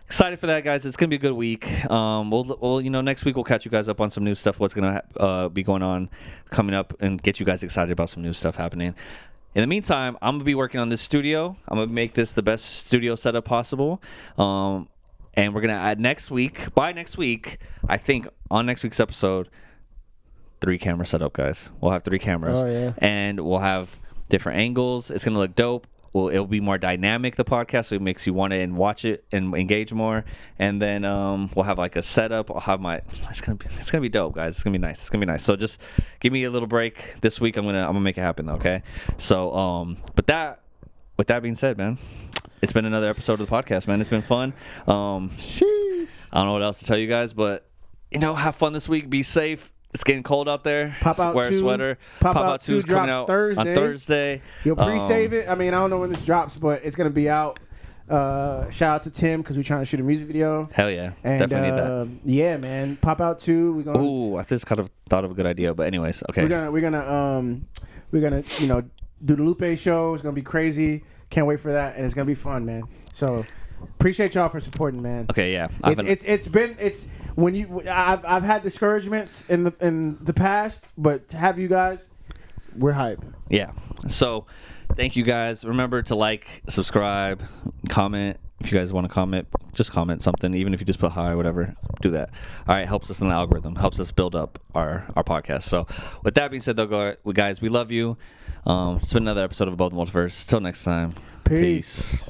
excited for that, guys. It's gonna be a good week. We'll next week we'll catch you guys up on some new stuff. What's gonna be going on coming up, and get you guys excited about some new stuff happening. In the meantime, I'm gonna be working on this studio. I'm gonna make this the best studio setup possible. And we're gonna add by next week, I think on next week's episode, 3 camera setup, guys. We'll have 3 cameras, and we'll have different angles. It's gonna look dope. It'll be more dynamic, the podcast, so it makes you want to watch it and engage more. And then we'll have like a setup. I'll have it's gonna be dope, guys. It's gonna be nice. So just give me a little break this week. I'm gonna make it happen, okay? So with that being said, man, it's been another episode of the podcast, man. It's been fun. I don't know what else to tell you guys, but have fun this week. Be safe. It's getting cold out there. Wear a sweater. Pop Out 2 coming out on Thursday. You'll pre-save it. I mean, I don't know when this drops, but it's going to be out. Shout out to Tim because we're trying to shoot a music video. Hell yeah. And, definitely need that. Yeah, man. Pop Out 2. I just kind of thought of a good idea, but anyways, okay. We're gonna do the Lupe show. It's gonna be crazy. Can't wait for that, and it's gonna be fun, man. So appreciate y'all for supporting, man. Okay, yeah. I've had discouragements in the past, but to have you guys, we're hype. Yeah. So thank you guys. Remember to like, subscribe, comment. If you guys want to comment, just comment something. Even if you just put hi or whatever, do that. All right, helps us in the algorithm, helps us build up our podcast. So with that being said, though, guys, we love you. It's been another episode of ABOV The Multiverse. Till next time. Peace.